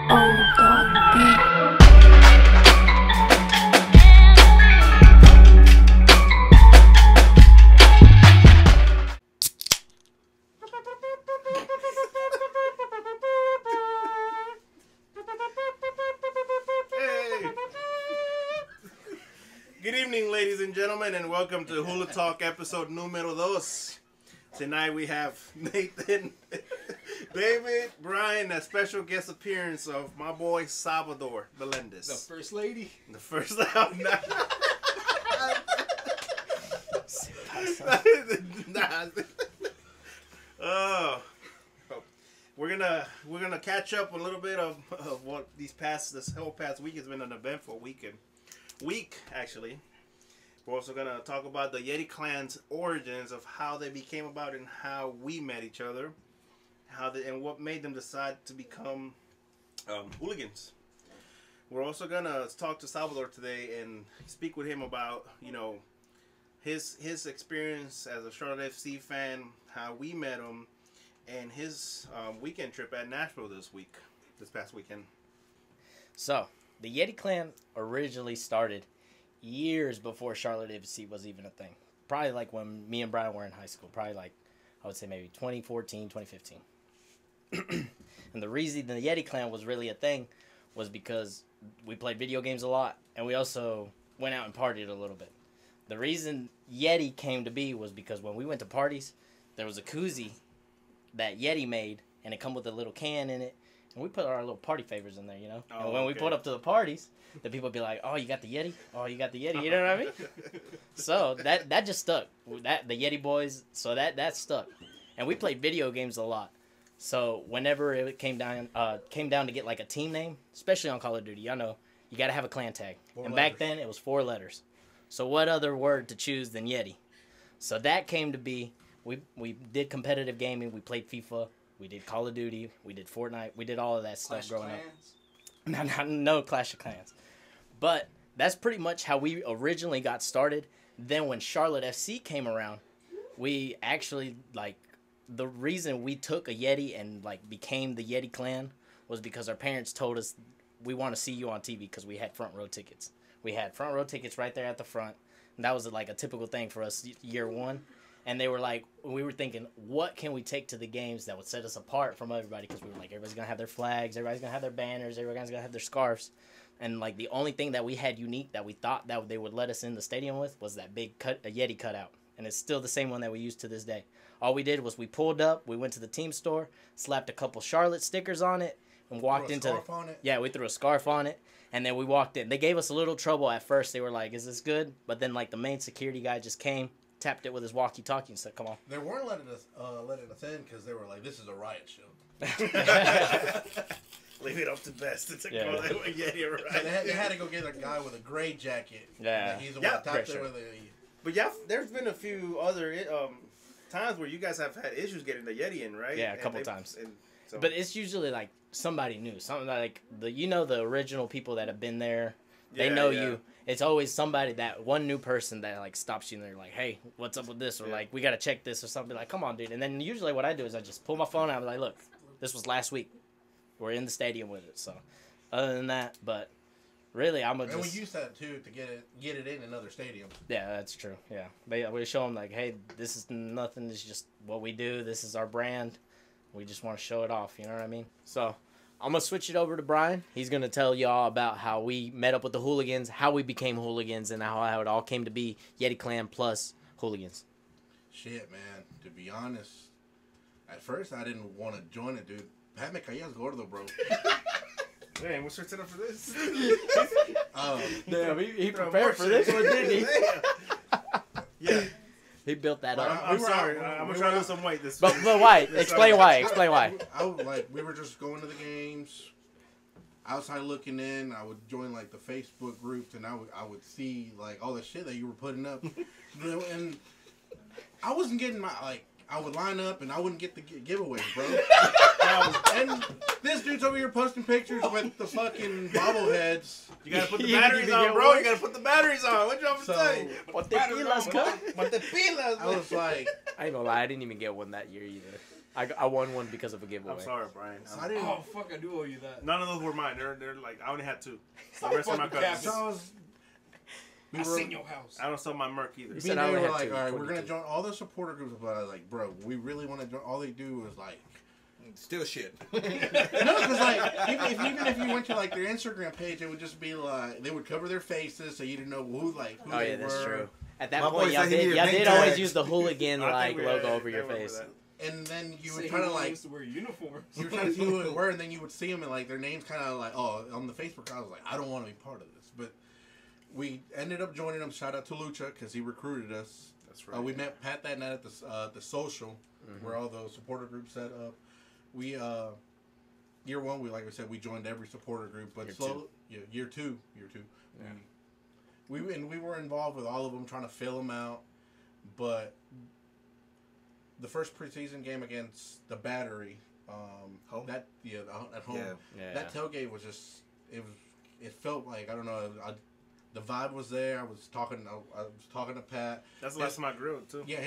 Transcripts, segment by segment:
Good evening, ladies and gentlemen, and welcome to Hoolitalk episode numero 2. Tonight we have Nathan, David, Brian, a special guest appearance of my boy Salvador Melendez. The first lady. The first Oh, we're gonna catch up a little bit of what this whole past week has been an eventful week actually. We're also gonna talk about the YETI Clan's origins of how they became about and how we met each other, and what made them decide to become Hooliganz. We're also gonna talk to Salvador today and speak with him about his experience as a Charlotte FC fan, how we met him, and his weekend trip at Nashville this past weekend. So the YETI Clan originally started years before Charlotte FC was even a thing. Probably like when me and Brian were in high school. Probably like, I would say maybe 2014, 2015. And the reason the YETI Clan was really a thing was because we played video games a lot, and we also went out and partied a little bit. The reason YETI came to be was because when we went to parties, there was a koozie that YETI made, and it come with a little can in it. And we put our little party favors in there, Oh, and when we put up to the parties, the people would be like, "Oh, you got the YETI? Oh, you got the YETI?" You know what I mean? So that just stuck. The YETI boys. So that stuck, and we played video games a lot. So whenever it came down to get like a team name, especially on Call of Duty, y'all know you got to have a clan tag. And back then it was 4 letters. So what other word to choose than YETI? So that came to be. We did competitive gaming. We played FIFA. We did Call of Duty. We did Fortnite. We did all of that stuff growing up. No Clash of Clans. But that's pretty much how we originally got started. Then when Charlotte FC came around, we actually, the reason we took a YETI and, became the YETI Clan was because our parents told us, we want to see you on TV because we had front row tickets. We had front row tickets right there at the front. And that was, a typical thing for us year one. And they were like, we were thinking, what can we take to the games that would set us apart from everybody? Because we were like, everybody's going to have their flags, everybody's going to have their banners, everybody's going to have their scarves. And, the only thing that we had unique that we thought that they would let us in the stadium with was that big YETI cutout. And it's still the same one that we use to this day. All we did was we pulled up, we went to the team store, slapped a couple Charlotte stickers on it, and walked into it. Yeah, we threw a scarf on it, and then we walked in. They gave us a little trouble at first. They were like, is this good? But then, the main security guy just came, tapped it with his walkie-talkie and said, come on. They weren't letting us in because they were like, this is a riot show. Leave it up to best. It's a Yeah. YETI, right? So they had to go get a guy with a gray jacket. Yeah. He's the Yeah, one tapped there with But yeah, there's been a few other times where you guys have had issues getting the YETI in, right? Yeah, a couple times. So. But it's usually somebody new, something like the original people that have been there. They know you. It's always somebody, that one new person that stops you and they're like, hey, what's up with this? Or we got to check this or something. Like, come on, dude. And then usually what I do is I just pull my phone out and I'm like, look, this was last week. We're in the stadium with it. So other than that, but really I'm going to And we use that too to get it in another stadium. Yeah, that's true. Yeah. We show them hey, this is nothing. This is just what we do. This is our brand. We just want to show it off. You know what I mean? So I'm going to switch it over to Brian. He's going to tell y'all about how we met up with the Hooliganz, how we became Hooliganz, and how it all came to be YETI Clan plus Hooliganz. Shit, man. To be honest, at first I didn't want to join it, dude. Pat me callas gordo, bro. Man, we're searching up for this. Damn, he prepared for this one, didn't he? Yeah. He built that up. I'm sorry. I'm going to try to lose some weight this week. But why? Explain why. Explain why. We were just going to the games, outside looking in. I would join, the Facebook groups, and I would see, all the shit that you were putting up. And I wasn't getting my, I would line up, and I wouldn't get the giveaways, bro. And this dude's over here posting pictures with the fucking bobbleheads. You gotta put the batteries on, bro. You gotta put the batteries on. What you want me to say? Ponte pilas, Ponte pilas. I was like, I ain't gonna lie, I didn't even get one that year either. I won one because of a giveaway. I'm sorry, Brian. I didn't. Oh fuck! I do owe you that. None of those were mine. They're like I only had 2. The Oh, rest of my fucking cousins. cappers. So I was. We I were, seen your house. I don't sell my merc either. You me said and I they only were had like, 2, all right, we're 42. gonna join all the supporter groups, but I was like, bro, we really want to join. All they do is like, Still shit. no, because like even if you went to like their Instagram page, it would just be like they would cover their faces, so you didn't know who Oh they yeah, that's were. true. At that My point, boy y'all said he did, needed y'all name did always tags. use the hooligan I like think we- logo over I your remember face. that. And then you would Say try to who like used to wear uniforms. you were trying to see who it were, and then you would see them and like their names kind of like on the Facebook. I was like, I don't want to be part of this, but we ended up joining them. Shout out to Lucha because he recruited us. That's right. We met Pat that night at the social where all those supporter groups set up. We year 1, we like I said, we joined every supporter group, but year two. Yeah. We were involved with all of them, trying to fill them out, but the first preseason game against the Battery, Home? at home, Yeah. that tailgate was just it felt like I don't know. The vibe was there. I was talking to Pat. That's the last time I grilled too. Yeah,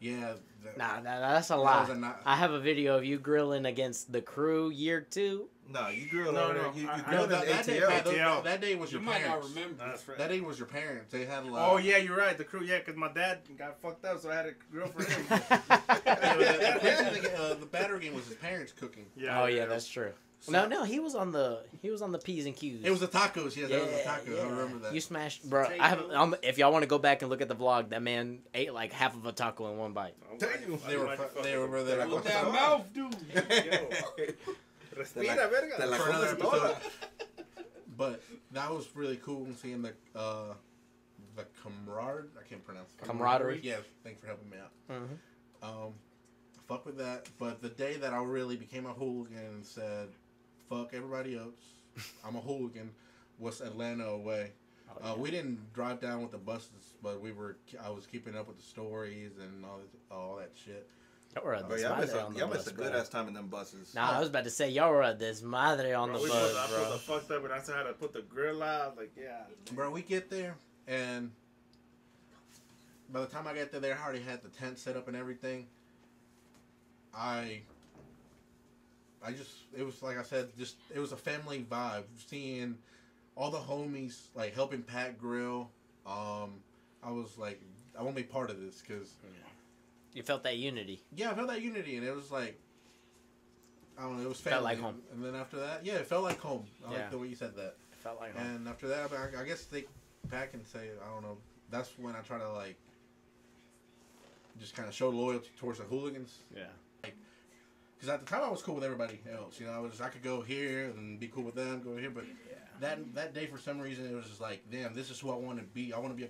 Yeah. the- Nah, that's a was lie. a not- I have a video of you grilling against the crew year 2. No, you grilled No, over no, there. You I- No, grilled in that day, ATL. Pat, ATL. that day was You your might not parents. remember. That's right. That day was your parents. They had like. Oh yeah, you're right. The crew, yeah, because my dad got fucked up, so I had to grill for him. The Battery game was his parents cooking. Oh yeah, that's true. No, he was on the P's and Q's. It was the tacos. Yes, that was the tacos. I remember that. You smashed, bro. I have. If y'all want to go back and look at the vlog, that man ate like half of a taco in one bite. They were there. What that mouth do? Respira, verga. Te la For another comes toda. episode. But that was really cool seeing the camaraderie. I can't pronounce it. Camaraderie. Yeah, thanks for helping me out. Mm-hmm. Fuck with that. But the day that I really became a hooligan and said, "Fuck everybody else, I'm a hooligan," was Atlanta away. We didn't drive down with the buses, but I was keeping up with the stories and all that shit. Y'all were a Bro, y'all missed desmadre on the a bus, good bro. ass time in them buses. Nah, I was about to say y'all were a desmadre on the I bus, put bro. the fucked up, and I said how to put the grill out. Like, yeah. Bro, we get there, and by the time I get there, they already had the tent set up and everything. It was like I said, it was a family vibe. Seeing all the homies, like, helping Pat grill. I was like, I want to be part of this, because... You felt that unity. Yeah, I felt that unity, and it was like... I don't know, it was family. Felt like home. And then after that, yeah, it felt like home. I Yeah. like the way you said that. It felt like home. And after that, I guess Pat can say, I don't know, that's when I try to, like, just kind of show loyalty towards the Hooliganz. Yeah. Because at the time I was cool with everybody else, you know. I could go here and be cool with them, go here. But that day, for some reason, it was just like, damn, this is who I want to be. I want to be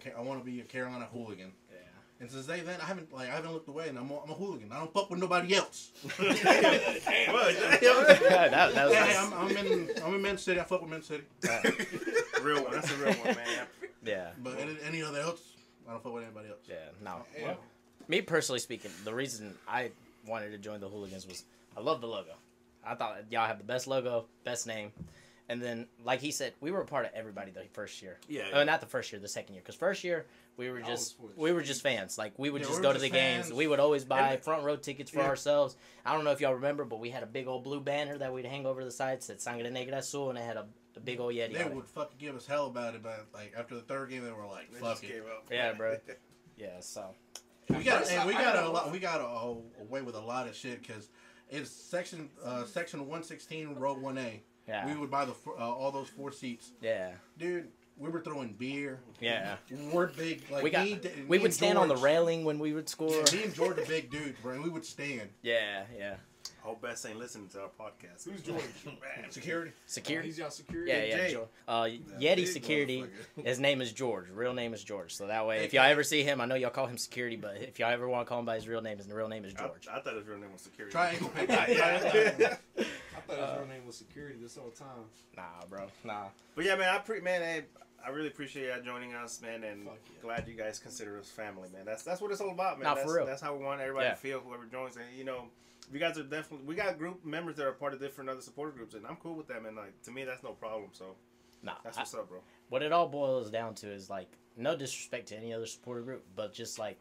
a Carolina Hooligan. Yeah. And since then, I haven't looked away, and I'm a hooligan. I don't fuck with nobody else. that was Hey, I'm in Men's City. I fuck with Men's City. Real one. That's a real one, man. yeah. But any other else, I don't fuck with anybody else. Yeah. No. Yeah. Well, me personally speaking, the reason I wanted to join the Hooliganz was I love the logo. I thought y'all have the best logo, best name. And then, like he said, we were a part of everybody the first year. Yeah. Not the first year, the second year. Because first year, we were just fans. Like, we would Yeah, just we go were to the just games. fans. We would always buy front row tickets for Yeah. ourselves. I don't know if y'all remember, but we had a big old blue banner that we'd hang over the side. Said Sangre Negra Azul, and it had a big old Yeti They on it. would fucking give us hell about it, but like after the third game, they were like, They "Fuck just it." gave up. Yeah, bro. Yeah, so. We got away with a lot of shit because it's section 116, row 1A. Yeah. We would buy all those 4 seats, Yeah. dude. We were throwing beer. Yeah. We're big. Like We would stand on the railing when we would score. Me and George are big dudes, bro, and we would stand. Yeah, yeah. I hope Bess ain't listening to our podcast. Who's George? Security. Security. He's y'all security. Yeah, yeah. Jay. Yeti big Security. motherfucker. His name is George. Real name is George. So that way, Hey, if y'all ever see him, I know y'all call him Security, but if y'all ever want to call him by his real name is George. I thought his real name was Security. Triangle pick. I thought his real name was security this whole time. Nah, bro. Nah. But yeah, man, I really appreciate y'all joining us, man, and Fuck yeah. glad you guys consider us family, man. That's what it's all about, man. Nah, that's, for real. That's how we want everybody Yeah. to feel, whoever joins. And you know, you guys are definitely, we got group members that are part of different other supporter groups, and I'm cool with them. And like to me, that's no problem. So Nah. that's what's up, bro. What it all boils down to is like no disrespect to any other supporter group, but just like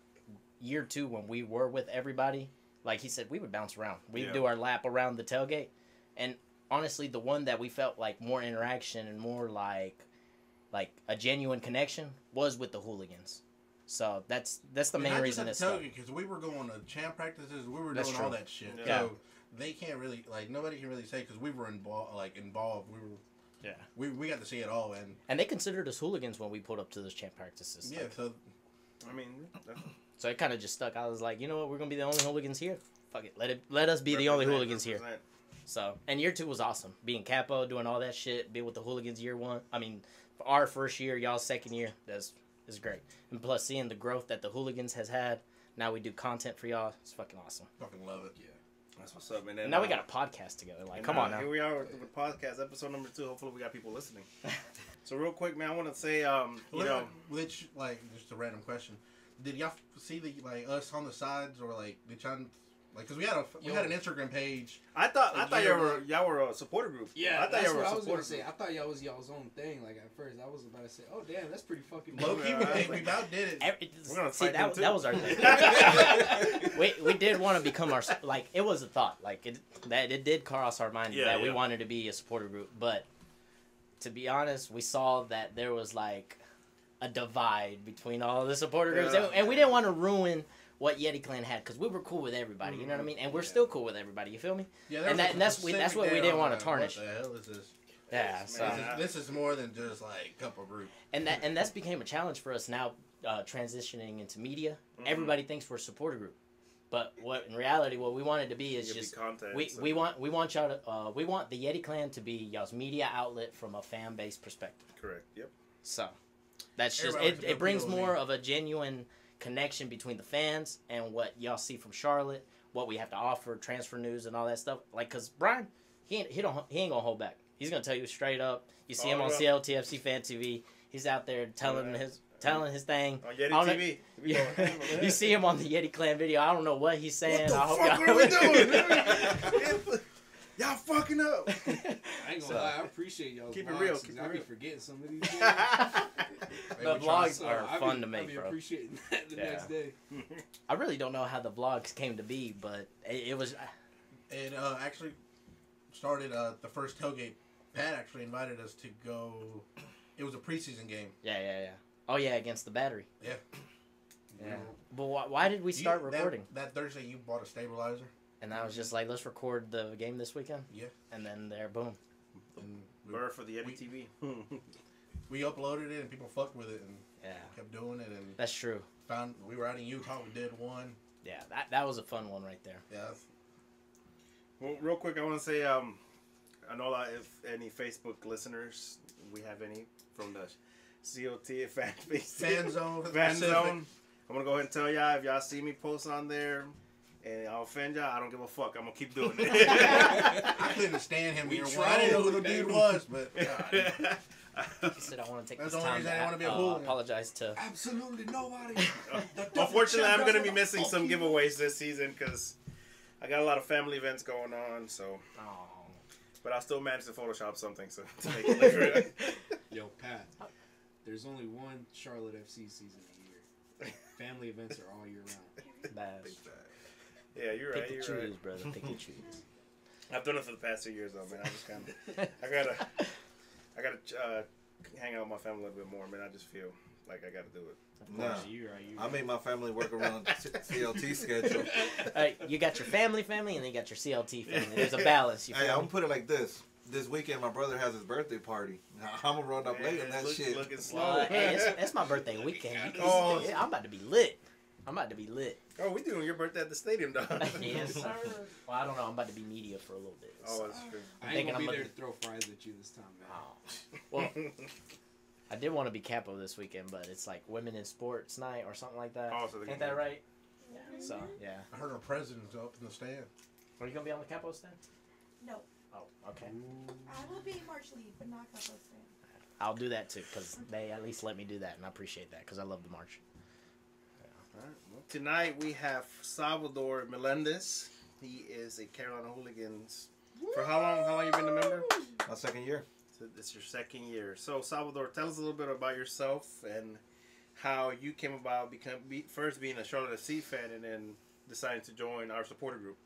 year 2 when we were with everybody, like he said, we would bounce around. We'd Yeah. do our lap around the tailgate, and honestly, the one that we felt like more interaction and more like a genuine connection was with the Hooliganz. So that's the main reason it's stuck. Because we were going to champ practices, we were That's doing true. all that shit. Yeah. So they can't really nobody can really say because we were involved. We were. Yeah. We got to see it all, And they considered us hooligans when we pulled up to those champ practices. yeah. So I mean, So it kind of just stuck. I was like, you know what? We're gonna be the only hooligans here. Fuck it. Let us be the only hooligans here. So, and year 2 was awesome. Being capo, doing all that shit, being with the Hooliganz year 1. I mean, for our first year, y'all's second year, is great. And plus, seeing the growth that the Hooliganz has had, now we do content for y'all. It's fucking awesome. fucking love it. Yeah. That's what's up, man. And now we got a podcast together. Like, and come on now. Here we are with the podcast, episode number 2. Hopefully, we got people listening. So, real quick, man, I want to say, you know, Which just a random question. Did y'all see the us on the sides or did y'all because we had an Instagram page. I thought y'all were a supporter group. Yeah, I thought that's y'all were what a I was gonna supporter say. I thought y'all was y'all's own thing. Like at first, I was about to say, "Oh damn, that's pretty fucking." Low key, we about did it. We're gonna See, fight them that too. was our thing. we did want to become our, like, it was a thought. Like, it did cross our mind that we wanted to be a supporter group. But to be honest, we saw that there was, like, a divide between all the supporter groups. And we didn't want to ruin what YETI Clan had, because we were cool with everybody, you know what I mean? And we're still cool with everybody, you feel me? Yeah, and that's what we didn't want to tarnish. What the hell is this? Yeah, so This is more than just like a couple groups. and that's became a challenge for us now, transitioning into media. Everybody thinks we're a supporter group, but what in reality what we wanted to be is just content, we want y'all to we want the YETI Clan to be y'all's media outlet from a fan base perspective. Correct. Yep. So that's just Everybody it brings feels more me. of a genuine connection between the fans and what y'all see from Charlotte, what we have to offer, transfer news and all that stuff. Like, cause Brian, he ain't gonna hold back. He's gonna tell you straight up. You see him on CLTFC Fan TV. He's out there telling his thing. On Yeti On TV. Yeah. You see him on the YETI Clan video. I don't know what he's saying. What the I hope fuck y'all... are we doing? Y'all fucking up. I ain't gonna lie, I appreciate y'all. Keep it real, keep it I be real. forgetting some of these things. The we vlogs try- are fun to make, I be bro. appreciating that the Yeah. next day. I really don't know how the vlogs came to be, but it was... It actually started the first tailgate. Pat actually invited us to go. It was a preseason game. Yeah. Oh, yeah, against the Battery. Yeah. Yeah. But why did we start recording? That Thursday you bought a stabilizer. And I was just like, let's record the game this weekend. Yeah. And then there, boom. And Burr for the Yeti TV. we uploaded it and people fucked with it and Yeah. kept doing it and That's true. found we were out in Utah. We did one. Yeah, that was a fun one right there. Yeah. Well, real quick, I want to say, I know that if any Facebook listeners, we have any from the COT fan base. Fan zone. Fan Pacific. zone. I'm going to go ahead and tell y'all, if y'all see me post on there and I'll offend y'all, I don't give a fuck. I'm going to keep doing it. I couldn't stand him. I didn't know who the dude was, but He said, I want to take That's this the only time reason I to wanna be a hooligan. apologize to... Absolutely nobody. Unfortunately, I'm going to be missing some giveaways this season because I got a lot of family events going on. So, Oh. but I'll still manage to Photoshop something so to make it look good. Yo, Pat, there's only one Charlotte FC season a year. Family events are all year round. Bad. Yeah, you're right. Pick and You're choose, right. brother. Pick and choose. I've done it for the past 2 years, though, man. I just kind of, I gotta hang out with my family a little bit more, man. I just feel like I gotta do it. Nah, I made my family work around CLT schedule. Hey, you got your family, and then you got your CLT family. There's a balance. You Hey, feel I'm me? gonna put it like this. This weekend, my brother has his birthday party. I'm gonna run up late on that shit. Looking slow. Well, hey, it's my birthday weekend. You can, Oh. yeah, I'm about to be lit. Oh, we doing your birthday at the stadium, dog. Yes, sir. Well, I don't know. I'm about to be media for a little bit. Oh, so. that's true. I thinking ain't gonna I'm be there gonna- to throw fries at you this time, man. Oh. Well, I did want to be capo this weekend, but it's like women in sports night or something like that. Oh, so they Ain't can- that right? So, yeah. I heard our president's up in the stand. Are you going to be on the capo stand? No, Oh, okay. I will be March lead, but not Capo stand. I'll do that too, because they at least let me do that, and I appreciate that, because I love the march. All right, well, tonight we have Salvador Melendez. He is a Carolina Hooliganz. For how long? How long you been a member? My second year. So it's your second year. So Salvador, tell us a little bit about yourself and how you came about first being a Charlotte FC fan and then deciding to join our supporter group?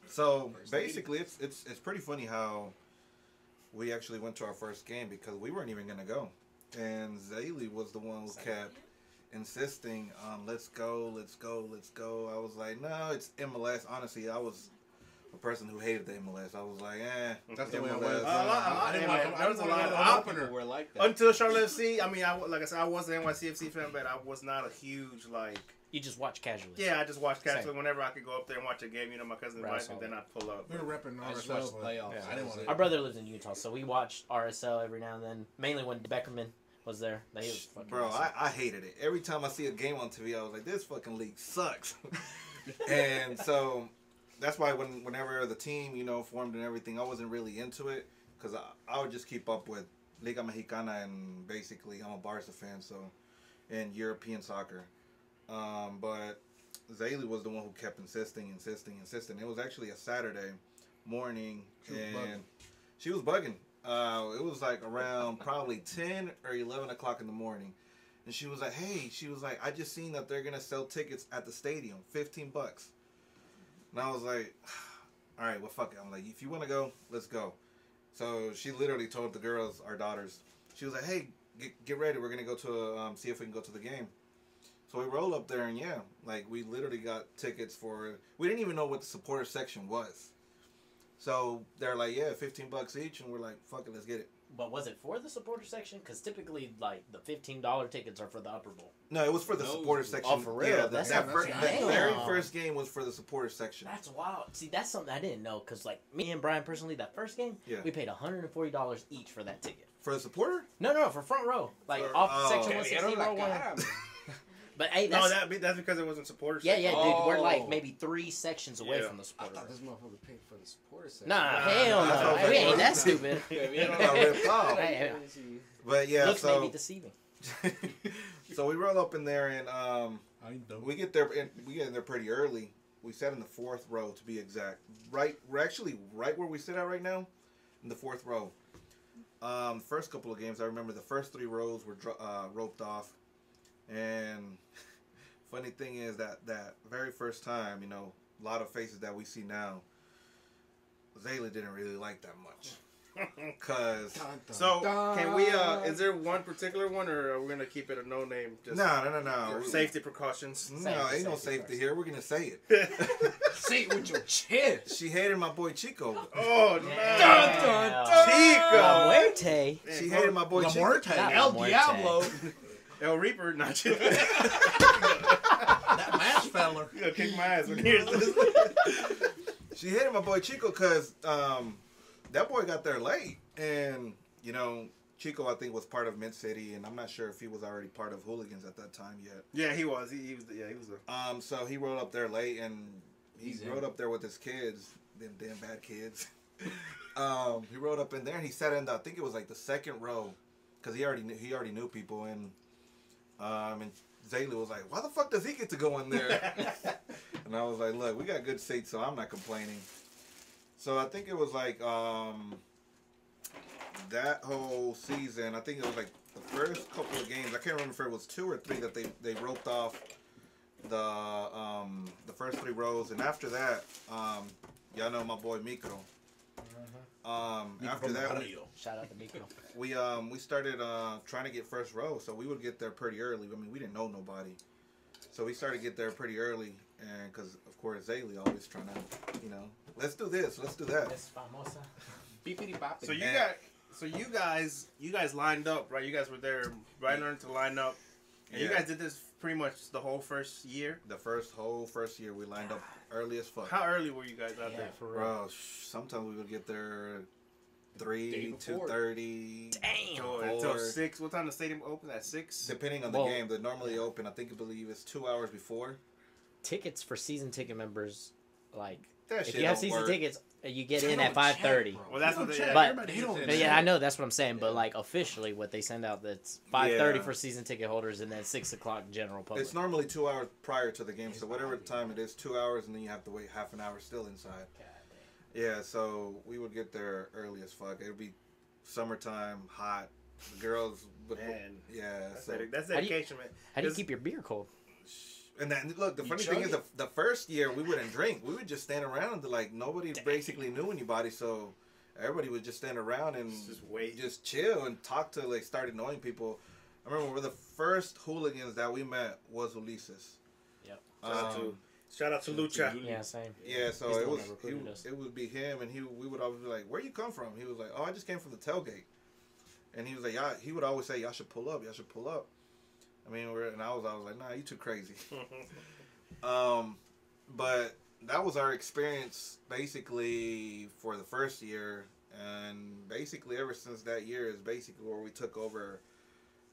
So basically, it's pretty funny how we actually went to our first game because we weren't even gonna go, and Zaylee was the one who kept insisting on let's go. I was like, no, it's MLS. Honestly, I was a person who hated the MLS. I was like, That's the way I MLS. was. I didn't want There was a lot of Opener were like that. until Charlotte FC. I mean, like I said, I was an NYCFC fan, but I was not a huge like. You just watch casually. Yeah, I just watched casually Same. whenever I could go up there and watch a game. You know, my cousin invited me, then I'd pull up. We were repping I just RSL. watched but playoffs. I didn't want Our to. brother lives in Utah, so we watched RSL every now and then. Mainly when Beckerman was there. He was fucking Bro, awesome. I hated it. Every time I see a game on TV, I was like, this fucking league sucks. And so that's why whenever the team, you know, formed and everything, I wasn't really into it because I would just keep up with Liga Mexicana and basically I'm a Barca fan, so, and European soccer. But Zaylee was the one who kept insisting. It was actually a Saturday morning, and she was bugging. It was like around probably 10 or 11 o'clock in the morning. And she was like, hey, I just seen that they're going to sell tickets at the stadium, $15. And I was like, all right, well, fuck it. I'm like, if you want to go, let's go. So she literally told the girls, our daughters, she was like, hey, get ready. We're going to go to, see if we can go to the game. So we roll up there, and yeah, like we literally got tickets for. We didn't even know what the supporter section was. So they're like, yeah, $15 each, and we're like, fuck it, let's get it. But was it for the supporter section? Because typically, like, the $15 tickets are for the upper bowl. No, it was for the supporter section. Oh, for real? Yeah, That's the damn. very first game was for the supporter section. That's wild. See, that's something I didn't know. Because, like, me and Brian personally, that first game, Yeah. we paid $140 each for that ticket. For the supporter? No, for front row. Like, off section 116, row 1. But, hey, No, that's... that's because it wasn't supporters. Yeah, dude. We're, like, Oh. maybe 3 sections away Yeah. from the I supporter. thought this motherfucker paid for the supporter section. Nah, hell that's no. what We I'm ain't that saying. stupid. Got ripped off. Hey, But yeah, looks so may be deceiving. so we roll up in there, and we get there, and we get in there pretty early. We sat in the 4th row to be exact. We're actually right where we sit at right now, in the 4th row. First couple of games, I remember the first 3 rows were roped off, and funny thing is that very first time, you know, a lot of faces that we see now, Zayla didn't really like that much. Cause So can we? Is there one particular one, or are we gonna keep it a no name? Just no. for safety precautions. No, ain't no safety here. We're gonna say it. Say it with your chest. She hated my boy Chico. Oh no! La Chico. Muerte. She hated my boy Chico. Muerte. Not El La Muerte. Diablo. El Reaper, not you. That mash feller. You gonna kick my ass when he hears this. She hated my boy Chico because that boy got there late, and you know Chico I think was part of Mint City, and I'm not sure if he was already part of Hooliganz at that time yet. Yeah, he was. He was. Yeah, he was. So he rode up there late, and he He's rode in. up there with his kids, them damn bad kids. He rode up in there, and he sat in. I think it was like the 2nd row, because he already knew people, and Zayla was like, "Why the fuck does he get to go in there?" And I was like, "Look, we got good seats, so I'm not complaining." So I think it was like that whole season. I think it was like the first couple of games. I can't remember if it was 2 or 3 that they roped off the first 3 rows, and after that, y'all know my boy Mikro. After that, Shout out to Miko. we started trying to get first row, so we would get there pretty early. I mean, we didn't know nobody, so we started to get there pretty early, and because of course Zaylee always trying to, you know, let's do this, let's do that. Miss Famosa. Beepity boppity. So you guys lined up, right? You guys were there, right? Learned to line up, and you Yeah. guys did this pretty much the whole first year. The whole first year we lined up early as fuck. How early were you guys out Yeah, there? for real. Bro, sometimes we would get there 3, Day before. 2:30. Damn. Until Or- 6. What time the stadium open? At 6. Depending on the Well- game, they normally open. I believe it's 2 hours before. Tickets for season ticket members, like, That if shit you have don't season work. tickets, you get in at 5:30. Well, that's what they. But- But Yeah, I know that's what I'm saying, but Yeah. like officially, what they send out, that's 5:30 Yeah. for season ticket holders, and then 6 o'clock general public. It's normally 2 hours prior to the game, so whatever time it is, 2 hours, and then you have to wait half an hour still inside. Yeah, so we would get there early as fuck. It would be summertime, hot. The girls would, Man. yeah. That's, So that's How do you- dedication, man. How do you It's- keep your beer cold? And then look, the You funny chug thing is, it. the first year we wouldn't drink. We would just stand around. Like nobody basically knew anybody, so everybody would just stand around and Just wait. just chill and talk to like started knowing people. I remember one of the first hooligans that we met was Ulises. Yep. Shout out to Lucha. Yeah, same. Yeah, so He's the it one was that recruited us. it would be him, and we would always be like, "Where you come from?" He was like, "Oh, I just came from the tailgate," and he was like, "Yeah." He would always say, "Y'all should pull up. Y'all should pull up." I mean, and I was like, "Nah, you too crazy." But that was our experience basically for the first year, and basically ever since that year is basically where we took over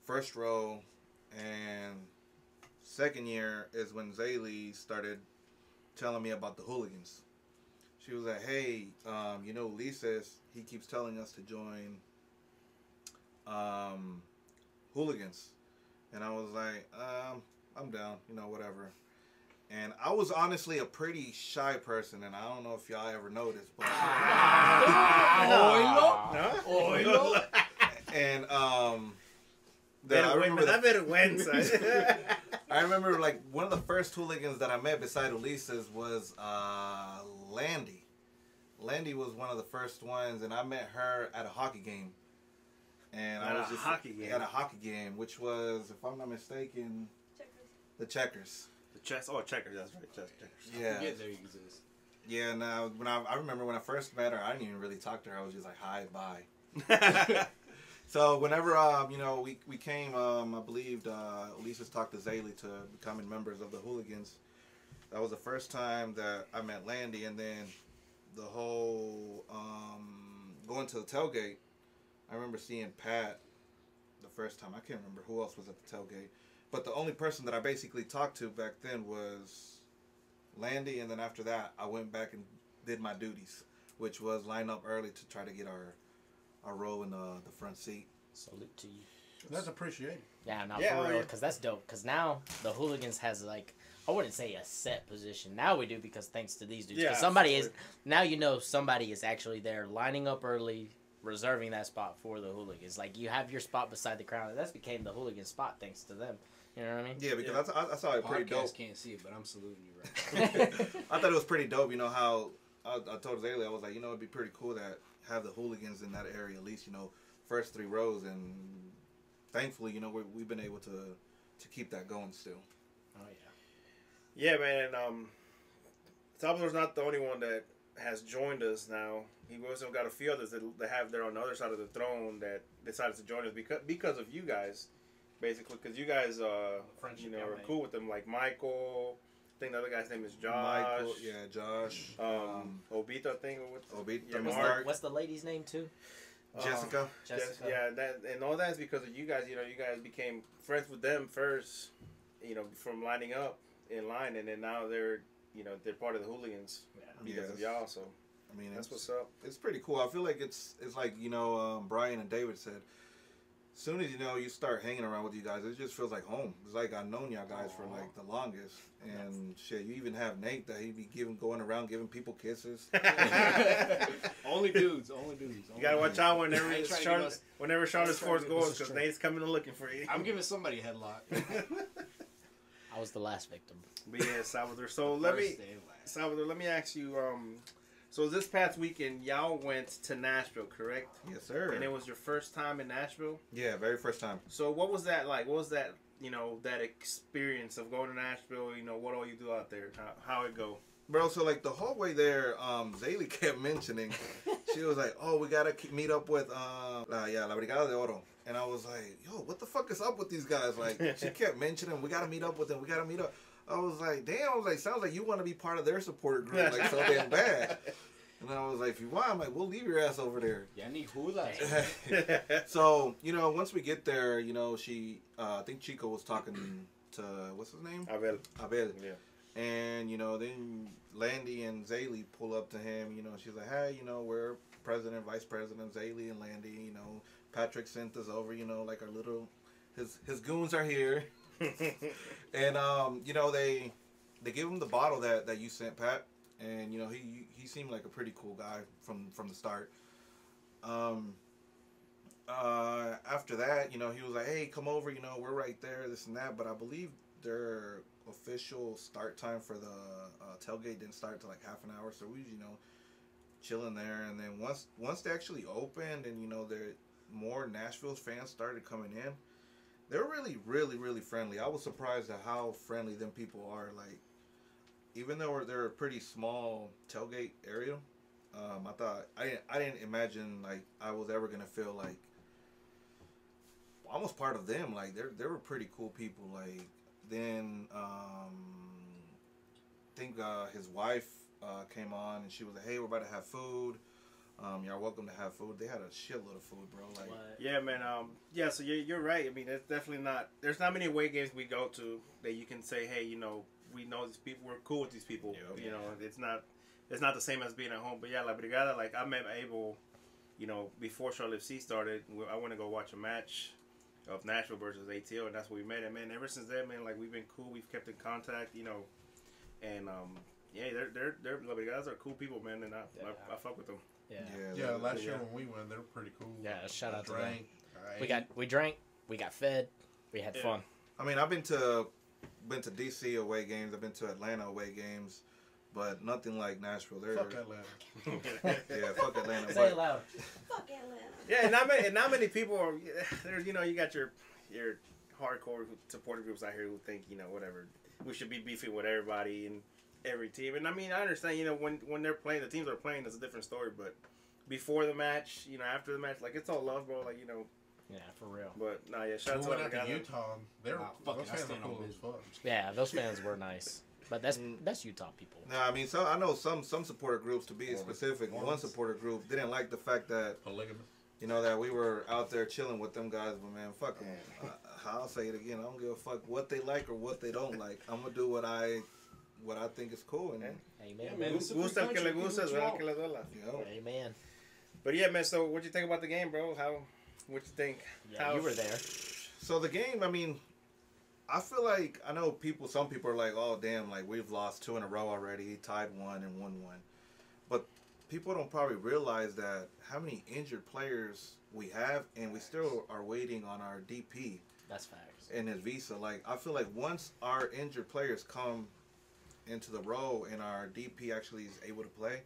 first row, and second year is when Zaylee started telling me about the Hooliganz. She was like, "Hey, you know, Lee says he keeps telling us to join Hooliganz," and I was like, "I'm down, you know, whatever." And I was honestly a pretty shy person, and I don't know if y'all ever noticed, but and That better win, son. I remember like one of the first Hooliganz that I met beside Ulises was Landy. Landy was one of the first ones, and I met her at a hockey game. And At I was a just hockey game? at a hockey game, which was, if I'm not mistaken, the Checkers. The chess. Oh, checkers. That's right. Checkers. Yeah. Yeah, they exist. Yeah. Now, when I remember when I first met her, I didn't even really talk to her. I was just like, "Hi, bye." So whenever you know, we came, I believe Ulises talked to Zaylee to becoming members of the Hooliganz. That was the first time that I met Landy, and then the whole going to the tailgate. I remember seeing Pat the first time. I can't remember who else was at the tailgate, but the only person that I basically talked to back then was Landy, and then after that, I went back and did my duties, which was line up early to try to get our row in the front seat. Salute to you. That's appreciated. Yeah, not Yeah, for real, yeah. because that's dope. Because now the Hooliganz has like, I wouldn't say a set position. Now we do because thanks to these dudes. Yeah, Because somebody is absolutely. now you know somebody is actually there lining up early, reserving that spot for the Hooliganz. Like you have your spot beside the crowd. That's became the Hooligan spot thanks to them. You know what I mean? Yeah, because I saw it pretty dope. Podcast can't see it, but I'm saluting you right now. I thought it was pretty dope. You know how I told Zaylee, I was like, you know, it'd be pretty cool to have the Hooliganz in that area, at least, you know, first 3 rows, and thankfully, you know, we've been able to keep that going still. Oh yeah. Yeah, man. Salvador's not the only one that has joined us now. He also got a few others that have there on the other side of the throne that decided to join us because of you guys, basically. Because you guys, Friendship, you know, yeah, are man. cool with them. Like Michael, I think the other guy's name is Josh. Michael, yeah, Josh, Obito, I think. Or what? Obito, Yeah, What's, Mark. what's the lady's name too? Jessica. Jessica. Yeah, that and all that's because of you guys. You know, you guys became friends with them first. You know, from lining up in line, and then now they're part of the Hooliganz because of Yes. y'all. So I mean, that's what's up. It's pretty cool. I feel like it's like, you know, Brian and David said, as soon as, you know, you start hanging around with you guys, it just feels like home. It's like I've known y'all guys for like the longest. And shit, you even have Nate that he be going around giving people kisses. Only dudes. Only dudes. You gotta watch out whenever I ain't trying to Sean, give us- whenever Sean This scores is goals because true. Nate's coming and looking for you. I'm giving somebody a headlock. I was the last victim. But yeah, Salvador. So let me ask you. So this past weekend, y'all went to Nashville, correct? Yes, sir. And it was your first time in Nashville. Yeah, very first time. So what was that like? What was that? You know, that experience of going to Nashville. You know, what all you do out there? How it go? Bro, so like the whole way there, Zaylee kept mentioning, she was like, "Oh, we gotta meet up with La Brigada de Oro," and I was like, "Yo, what the fuck is up with these guys?" Like, she kept mentioning, "We gotta meet up with them. We gotta meet up." I was like, "Damn!" I was like, "Sounds like you want to be part of their supporter group, like so damn bad." And I was like, "If you want, I'm like, we'll leave your ass over there." Yeah, I need hula. So, you know, once we get there, you know, I think Chico was talking to what's his name, Abel. Yeah. And, you know, then Landy and Zaylee pull up to him, you know, she's like, "Hey, you know, we're president, vice president, Zaylee and Landy, you know, Patrick sent us over, you know, like our little, his goons are here." And, you know, they give him the bottle that you sent, Pat. And, you know, he seemed like a pretty cool guy from the start. After that, you know, he was like, "Hey, come over, you know, we're right there, this and that." But I believe they're official start time for the tailgate didn't start till like half an hour, so we chilling there. And then once they actually opened and there more Nashville fans started coming in, they're really, really, really friendly. I was surprised at how friendly them people are. Like, even though they're a pretty small tailgate area, I didn't imagine like I was ever gonna feel like almost part of them. Like they were pretty cool people. Like then I think his wife came on and she was like, "Hey, we're about to have food. Y'all welcome to have food." They had a shitload of food, bro. Like, yeah, man. Yeah, so you're right. I mean, it's definitely not. There's not many away games we go to that you can say, "Hey, we know these people. We're cool with these people." Yep. It's not the same as being at home. But yeah, like Brigada, like I met Abel, before Charlotte FC started. I went to go watch a match of Nashville versus ATL, and that's where we met. And man, ever since then, man, like we've been cool. We've kept in contact, and yeah, they're guys are cool people, man, and I fuck with them. Yeah. Last year when we went, they were pretty cool. Yeah, shout out to them. Drank. We drank, we got fed, we had fun. I mean, I've been to DC away games. I've been to Atlanta away games, but nothing like Nashville. Fuck Atlanta. Yeah, fuck Atlanta. Say it loud. Fuck Atlanta. Yeah, and not many people are. There's you got your hardcore supporter groups out here who think whatever we should be beefing with everybody and every team. And I mean, I understand when they're playing, the teams are playing, it's a different story. But before the match, after the match, like it's all love, bro. Like Yeah, for real. But nah, yeah, shout out We went to out to Utah. Those fuck it, I fans are stand cool on as this. fuck. Yeah, those fans were nice. But that's Utah people. Nah, I mean, so I know some supporter groups, to be specific. One supporter group didn't like the fact that Polygamous. that we were out there chilling with them guys. But man, fuck them. I'll say it again. I don't give a fuck what they like or what they don't like. I'm gonna do what I think is cool. And Amen. man, it's a free Gusta el que le country, gusta, do what you duela el que le want. duela. Amen. But yeah, man. So what you think about the game, bro? What you think? Yeah, you were there. So the game, I mean, I feel like I know some people are like, oh damn, like we've lost 2 in a row already, tied 1 and won 1. But people don't probably realize that how many injured players we have, and we still are waiting on our DP. That's facts. And his visa. Like I feel like once our injured players come into the role and our DP actually is able to play,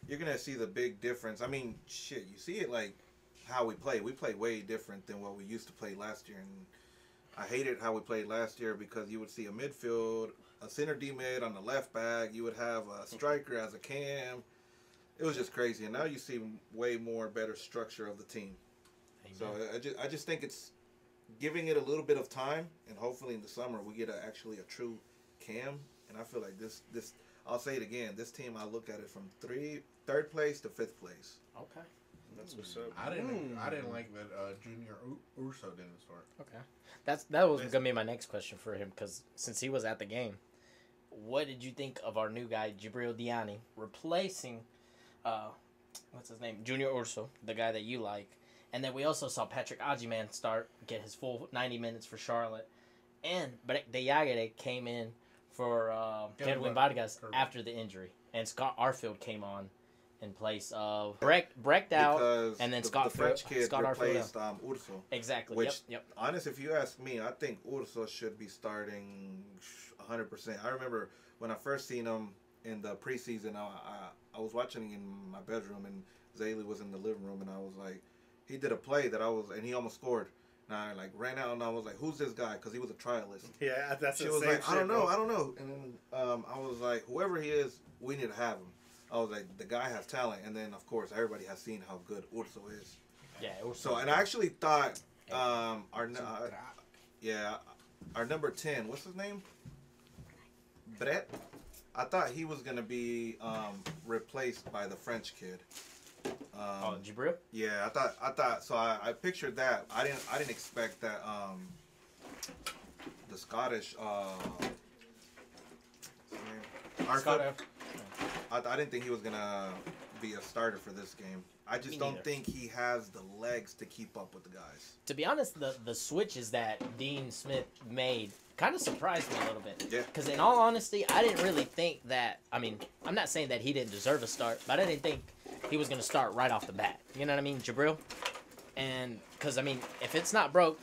you're gonna see the big difference. I mean, shit, you see it like how we play. We play way different than what we used to play last year, and I hated how we played last year because you would see a midfield, a center D mid on the left back. You would have a striker as a cam. It was just crazy, and now you see way more better structure of the team. Amen. So I just think it's giving it a little bit of time, and hopefully in the summer we get actually a true cam. And I feel like this I'll say it again. This team, I look at it from third place to 5th place. Okay. That's what's up. I didn't like that Junior Urso didn't start. Okay. That was gonna be my next question for him, because since he was at the game, what did you think of our new guy Jibril Diani replacing what's his name, Junior Urso, the guy that you like? And then we also saw Patrick Ajiman get his full 90 minutes for Charlotte, and De Jagere came in for Edwin Vargas after the injury, and Scott Arfield came on in place of Brecht out, Because and then the Scott French kid Arfield out. replaced Urso. Exactly. Which, Yep. honest, if you ask me, I think Urso should be starting 100%. I remember when I first seen him in the preseason, I was watching in my bedroom, and Zaylee was in the living room, and I was like, he did a play and he almost scored. And I like ran out and I was like, who's this guy? Because he was a trialist. Yeah, that's She the was same like, shit, I don't know. bro. And then I was like, whoever he is, we need to have him. I was like, the guy has talent. And then, of course, everybody has seen how good Urso is. Yeah. So, and I actually thought our number 10, what's his name? Brett. I thought he was going to be replaced by the French kid. Jibril? Yeah, I thought so. I pictured that. I didn't expect that. The Scottish. Scott. I didn't think he was gonna be a starter for this game. I just Me don't neither. think he has the legs to keep up with the guys. To be honest, the switches that Dean Smith made kind of surprised me a little bit. Yeah. Because in all honesty, I didn't really think that. I mean, I'm not saying that he didn't deserve a start, but I didn't think he was going to start right off the bat. You know what I mean, Jibril? And because, I mean, if it's not broke,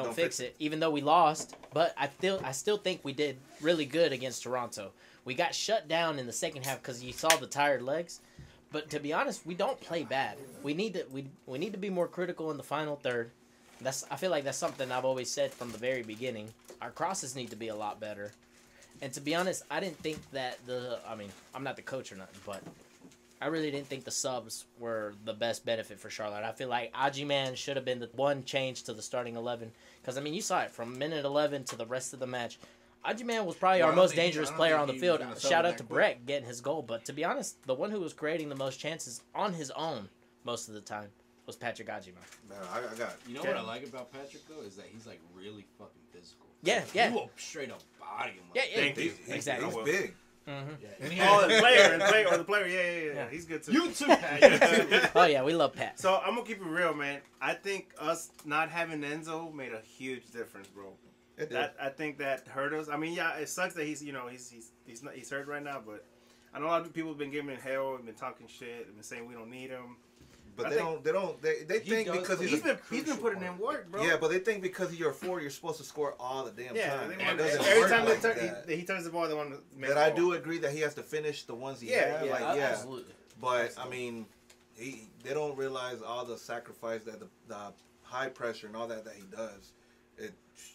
don't fix it. Even though we lost, but I still think we did really good against Toronto. We got shut down in the second half because you saw the tired legs. But to be honest, we don't play bad. We need to be more critical in the final third. I feel like that's something I've always said from the very beginning. Our crosses need to be a lot better. And to be honest, I didn't think that I'm not the coach or nothing, but I really didn't think the subs were the best benefit for Charlotte. I feel like AQUI should have been the one change to the starting 11. Because, I mean, you saw it from minute 11 to the rest of the match. AQUI was probably our most dangerous player on the field. Shout out to Brett getting his goal. But to be honest, the one who was creating the most chances on his own most of the time was Patrick AQUI. Man, I got. You know what I like about Patrick though is that he's like really fucking physical. Yeah, yeah. He will straight up body him. Yeah, yeah. Exactly. Exactly. He's big. Mm-hmm. Oh, the player, yeah. He's good too. You too, Pat. Oh yeah, we love Pat. So I'm gonna keep it real, man. I think us not having Enzo made a huge difference, bro. I think that hurt us. I mean, yeah, it sucks that he's hurt right now, but I know a lot of people have been giving him hell and been talking shit and been saying we don't need him. But they think because he's been putting in work, bro. Yeah, but they think because you're a forward, you're supposed to score all the damn time. Every time he turns the ball, they want to make. But I do agree that he has to finish the ones he has. Absolutely. But I mean, they don't realize all the sacrifice that the high pressure and all that he does.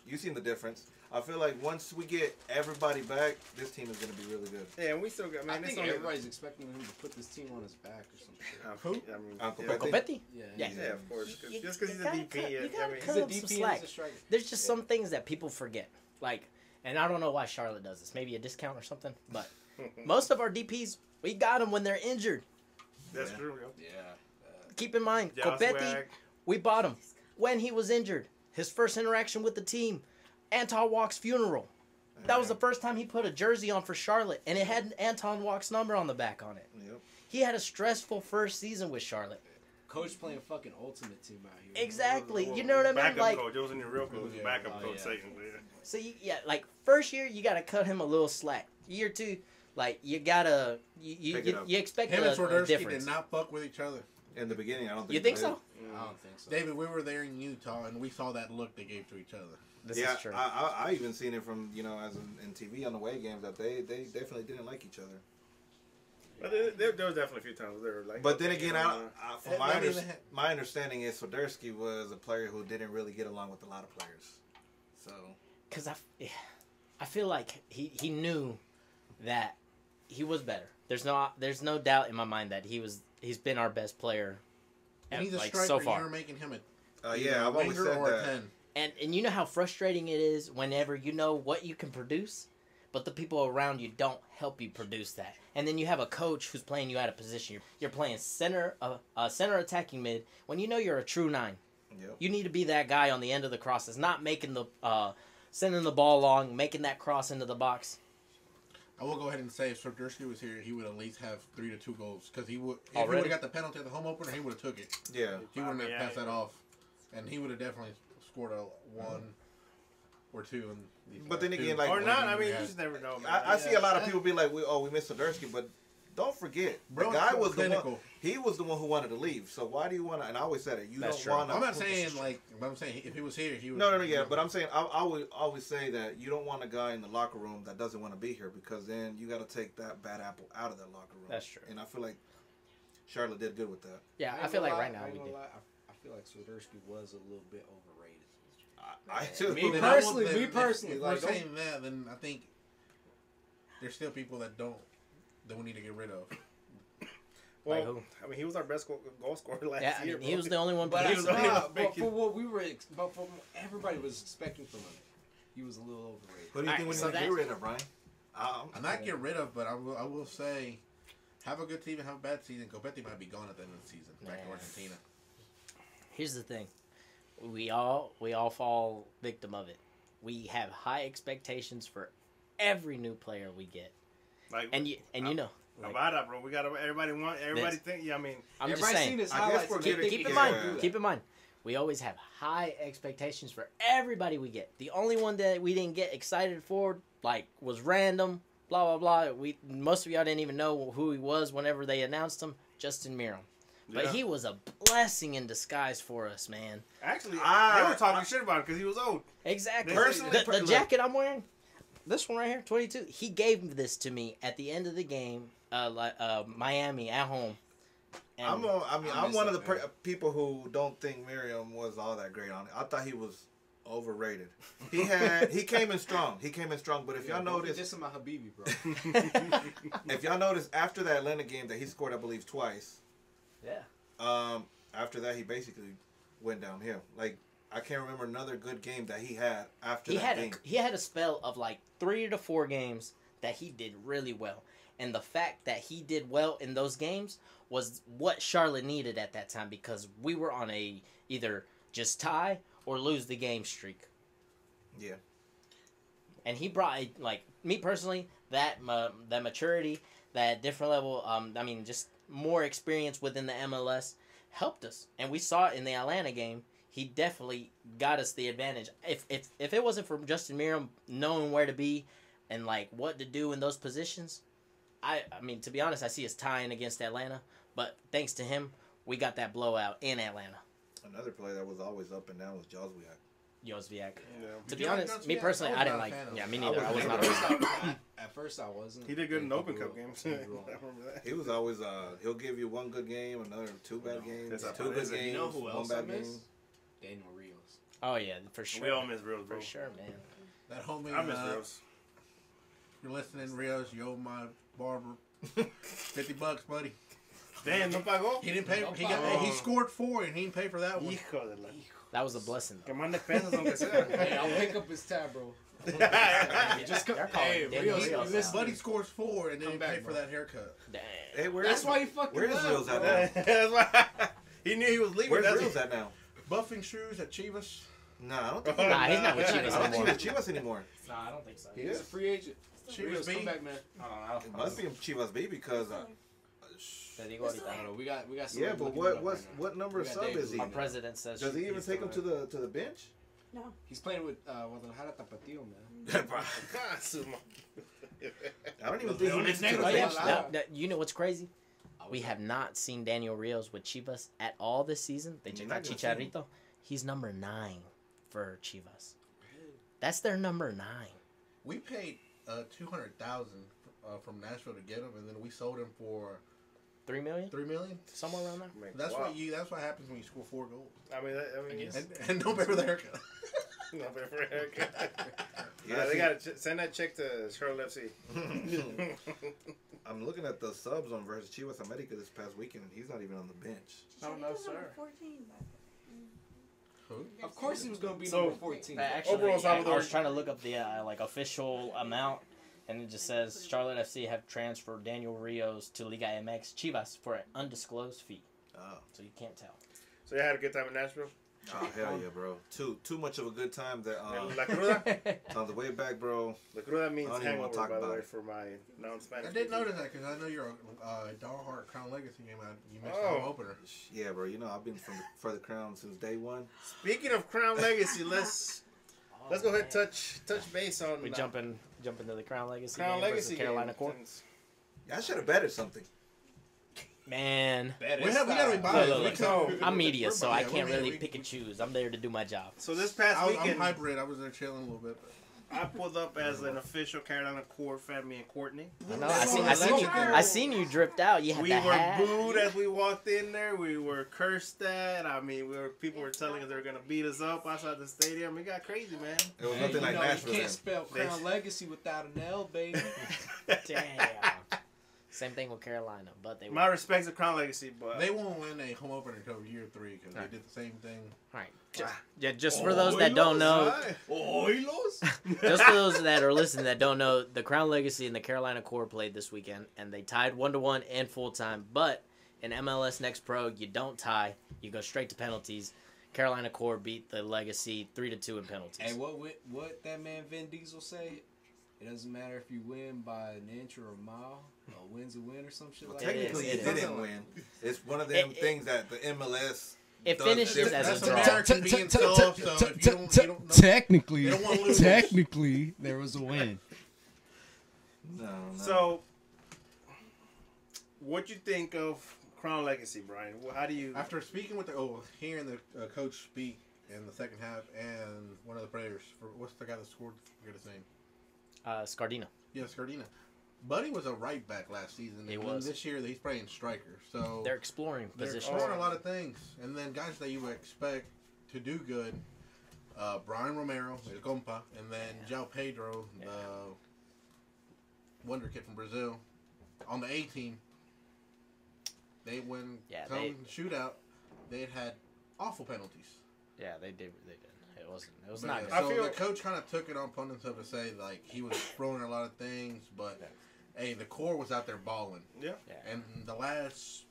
You seen the difference. I feel like once we get everybody back, this team is going to be really good. Yeah, and we still got. I think everybody's expecting him to put this team on his back or something. Who? I mean, Uncle Betty? Yeah, of course. Just because he's a DP. You gotta He's cut a him some DP slack. and he's a striker. There's just some things that people forget. Like, and I don't know why Charlotte does this. Maybe a discount or something. But most of our DPs, we got them when they're injured. That's true, yo. Yeah. Keep in mind, Copetti, we bought him when he was injured. His first interaction with the team, Anton Walk's funeral. That was the first time he put a jersey on for Charlotte, and it had Anton Walk's number on the back on it. Yep. He had a stressful first season with Charlotte. Coach playing fucking ultimate team out here. Exactly. You know what I mean? Backup Like, coach. It wasn't your real coach. Yeah. Backup Oh, coach. yeah. Satan. so like first year you gotta cut him a little slack. Year two, like you gotta you expect Him and a Swiderski difference. did not fuck with each other. In the beginning, I don't think. You think so? I don't think so. David, we were there in Utah, and we saw that look they gave to each other. This Yeah, is true. I even seen it from as in TV on the away games that they definitely didn't like each other. But there was definitely a few times they were like. But then again, from Not my understanding is Swiderski was a player who didn't really get along with a lot of players. So Because I feel like he knew that he was better. There's no doubt in my mind that he's been our best player. And he's a like, striker. so far. You're making him a I've always winger said or a that. 10. And you know how frustrating it is whenever you know what you can produce, but the people around you don't help you produce that. And then you have a coach who's playing you out of position. You're playing center attacking mid when you know you're a true 9. Yep. You need to be that guy on the end of the crosses, not making the sending the ball long, making that cross into the box. I will go ahead and say if Swiderski was here, he would at least have 3 to 2 goals. Because he would, if he Already? would have got the penalty at the home opener, he would have took it. Yeah. He wouldn't have passed that off. And he would have definitely scored a 1 or 2. But then again, like or not. I mean, you just never know, man. I see a lot of people be like, we missed Swiderski, but don't forget, Bro, the guy was clinical. the one. He was the one who wanted to leave. So why do you want to? And I always said it. You That's don't true. want to. I'm not saying but I'm saying if he was here, he would. No, yeah. But I'm saying I would always say that you don't want a guy in the locker room that doesn't want to be here because then you got to take that bad apple out of that locker room. That's true. And I feel like Charlotte did good with that. Yeah, I feel like right now we did. I feel like Swiderski was a little bit overrated. I too. Me Then personally, if like, we're saying that, then I think there's still people that we need to get rid of. Well, Like who? I mean, he was our best goal scorer last Yeah, I year. mean, he was the only one. But, He was only but for what we were, but for what everybody was expecting from him, he was a little overrated. What do you think we so need to get rid of, Brian? I'm not get rid of, but I will say, have a good team and have a bad season. Copetti might be gone at the end of the season back to Argentina. Here's the thing, we all fall victim of it. We have high expectations for every new player we get, Like, and you know. Like, about that, bro. We got everybody think. Yeah, I mean, I'm just Everybody's saying. seen his I guess highlights. we're and they getting- think Keep in he mind. can do that. Keep in mind. We always have high expectations for everybody we get. The only one that we didn't get excited for, like, was random. Blah blah blah. Most of y'all didn't even know who he was whenever they announced him. Justin Miram. But he was a blessing in disguise for us, man. Actually, they were talking shit about him because he was old. Exactly. Personally, the jacket I'm wearing, this one right here, 22. He gave this to me at the end of the game, Miami at home. And I'm one of the people who don't think Miriam was all that great on it. I thought he was overrated. He came in strong. But if y'all notice, this is my Habibi, bro. if y'all notice after that Atlanta game that he scored, I believe twice. Yeah. After that, he basically went downhill. Like I can't remember another good game that he had after that game. He had a spell of like 3 to 4 games that he did really well, and the fact that he did well in those games was what Charlotte needed at that time because we were on a either just tie or lose the game streak. Yeah. And he brought, like, me personally, that maturity, that different level, just more experience within the MLS helped us. And we saw it in the Atlanta game. He definitely got us the advantage. If it wasn't for Justin Miriam knowing where to be and, like, what to do in those positions, I mean, to be honest, I see us tying against Atlanta. But thanks to him, we got that blowout in Atlanta. Another player that was always up and down was Joswiak. Josviak. Yeah. To be honest, me personally, I didn't like. Yeah, me neither. I was not. At first, I wasn't. He did good in Open Cup games. I remember that. He was always he'll give you one good game, another 2 bad games, 2 good games, You know who else 1 I bad miss? game. Daniel Rios. Oh yeah, for sure. We all miss Rios, bro. For sure, man. That homie. I miss Rios. You're listening, Rios. Yo, my barber. $50, buddy. Damn, no pagó. He didn't pay. He scored 4 and he didn't pay for that one. Hijo de la. That was a blessing. Que mande pesos aunque sea. Hey, I'll pick up his tab, bro. Just come. Hey, This buddy scores 4 and then he paid for that haircut. Damn. Hey, That's why he fucking where's left, Rios at bro. now? That's why he knew he was leaving. Where's Rios at now? Buffing shoes at Chivas. Nah, I don't think Nah, he's not with I Chivas don't anymore. think he's Chivas anymore. Nah, I don't think so. He's a free agent. Chivas Rios, B. come back, man. It must be Chivas B because. Te digo ahorita. I don't know. We got. Yeah, but what number of We got sub David. is he? Our president says. Does he even he's take him the- to the bench? No. He's playing with Guadalajara Tapatío, man. I don't even think he needs to Oh, the yeah. bench. Now, you know what's crazy? We have not seen Daniel Rios with Chivas at all this season. They You're checked not out gonna see him. Chicharito. He's number 9 for Chivas. That's their number 9. We paid $200,000 from Nashville to get him, and then we sold him for $3 million, $3 million. somewhere around there. That's what happens when you score 4 goals. I mean, And don't pay for the haircut. no, but for a haircut. Yeah, They gotta send that check to Charlotte FC. I'm looking at the subs on versus Chivas America this past weekend, and he's not even on the bench. Oh, no, Chicharito's sir. number 14, but Of course, he was gonna be So- number 14. Actually, Overall, I Salvador- was trying to look up the official amount, and it just says Charlotte FC have transferred Daniel Rios to Liga MX Chivas for an undisclosed fee. Oh, So you can't tell. So you had a good time in Nashville? oh hell yeah, bro. Too much of a good time that La Cruda? on the way back, bro. La Cruda means I don't even wanna hangover, talk by the about way, it. for my non-Spanish. I did notice that because I know you're a diehard Crown Legacy game. You missed Oh. the home opener. Yeah, bro. You know I've been for the Crown since day one. Speaking of Crown Legacy, let's go ahead and touch base on We jump into the Crown Legacy Crown game Legacy versus Carolina game. Core. I should have betted something. Man, We gotta be biased. Look, We look, can- I'm media, we're so I biased. can't We're really media. pick and choose. I'm there to do my job. So this past I'm weekend, hybrid. I was there chilling a little bit. I pulled up as an official Carolina Core fan, me and Courtney. I know. I seen you dripped out. You had We the were hat. booed as we walked in there. We were cursed at. I mean, people were telling us they were gonna beat us up outside the stadium. It got crazy, man. It was Hey, nothing you like know, Nashville. You Then. can't spell Crown Legacy without an L, baby. Damn. Same thing with Carolina, but they. My respects to Crown Legacy, but They won't win a home opener until year 3 because they did the same thing. Right. Just for those that don't know, just for those that are listening that don't know, the Crown Legacy and the Carolina Core played this weekend, and they tied 1-1 in full time. But in MLS Next Pro, you don't tie; you go straight to penalties. Carolina Core beat the Legacy 3-2 in penalties. Hey, what that man Vin Diesel say? It doesn't matter if you win by an inch or a mile. A win's a win or some shit Well, like that. technically, It you is. didn't win. It's one of them things that the MLS. It does finishes different. as a That's draw. American being soft, so if you don't Technically, you don't wanna lose. technically, there was a win. No. So, what you think of Crown Legacy, Brian. How do you? After speaking with hearing the coach speak in the second half and one of the players, what's the guy that scored? I forget his name. Scardina. Yeah, Scardina. Buddy was a right back last season. He and was. This year he's playing striker. So They're exploring they're positions. exploring a lot of things. And then guys that you would expect to do good, Brian Romero, El Compa, and then João Pedro, the wonder kid from Brazil, on the A team. They win shootout. They had awful penalties. Yeah, they did. They did. It was not good. I So feel- the coach kind of took it on himself to say like he was throwing a lot of things, but hey, the core was out there balling. Yeah. And the last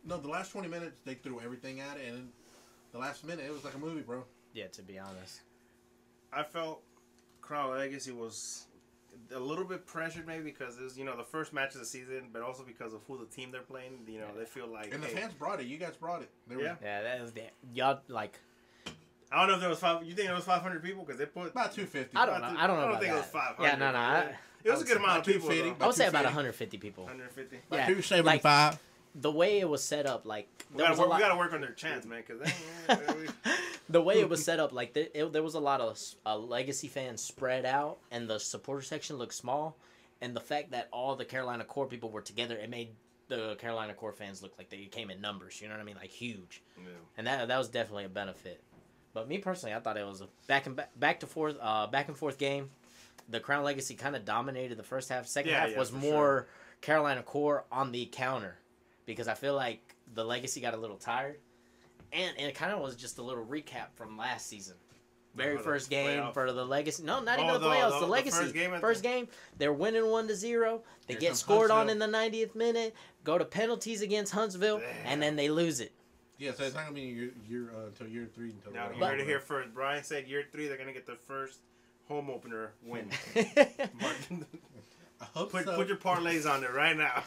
20 minutes they threw everything at it, and the last minute it was like a movie, bro. Yeah, to be honest. I felt Crown Legacy was a little bit pressured, maybe because it was the first match of the season, but also because of who the team they're playing. They feel like And the fans brought it. You guys brought it. Yeah, that was y'all like. I don't know if there was five. You think there was 500 people because they put about 250. I don't know. I don't know. I don't about think that. it was 500. Yeah, no. It was a good amount of people. 250, Though. I would say about 250. 150 people. 150. Yeah, 275. The way it was set up, like We gotta work on their chants, man. Because the way it was set up, like there was a lot of legacy fans spread out, and the supporter section looked small. And the fact that all the Carolina core people were together, it made the Carolina core fans look like they came in numbers. You know what I mean? Like huge. Yeah. And that was definitely a benefit. But me personally, I thought it was a back and forth game. The Crown Legacy kind of dominated the first half. Second half was more Carolina core on the counter, because I feel like the Legacy got a little tired, and it kind of was just a little recap from last season. Very first game for the Legacy. No, not even the playoffs. The Legacy. First game, they're winning 1-0. They get scored on in the 90th minute. Go to penalties against Huntsville, and then they lose it. Yeah, so it's not gonna be until year 3 until. Now you heard it here first. Brian said year 3 they're gonna get their first home opener win. I hope so. Put your parlays on there right now.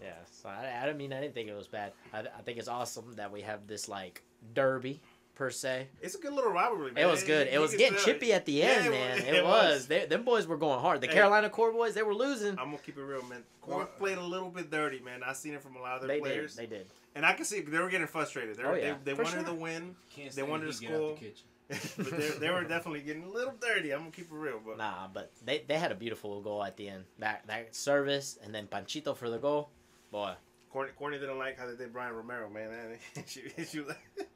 Yeah, so I didn't think it was bad. I think it's awesome that we have this like derby per se. It's a good little rivalry, man. It was good. It was getting chippy at the end, man. It was. Them boys were going hard. The Carolina core boys, they were losing. I'm gonna keep it real, man. Core played a little bit dirty, man. I seen it from a lot of their players. They did. And I can see they were getting frustrated. They wanted to win. They wanted to score. But they were definitely getting a little dirty. I'm gonna keep it real, but Nah, but they had a beautiful goal at the end. That service and then Panchito for the goal, boy. Courtney didn't like how they did Brian Romero, man. she was like,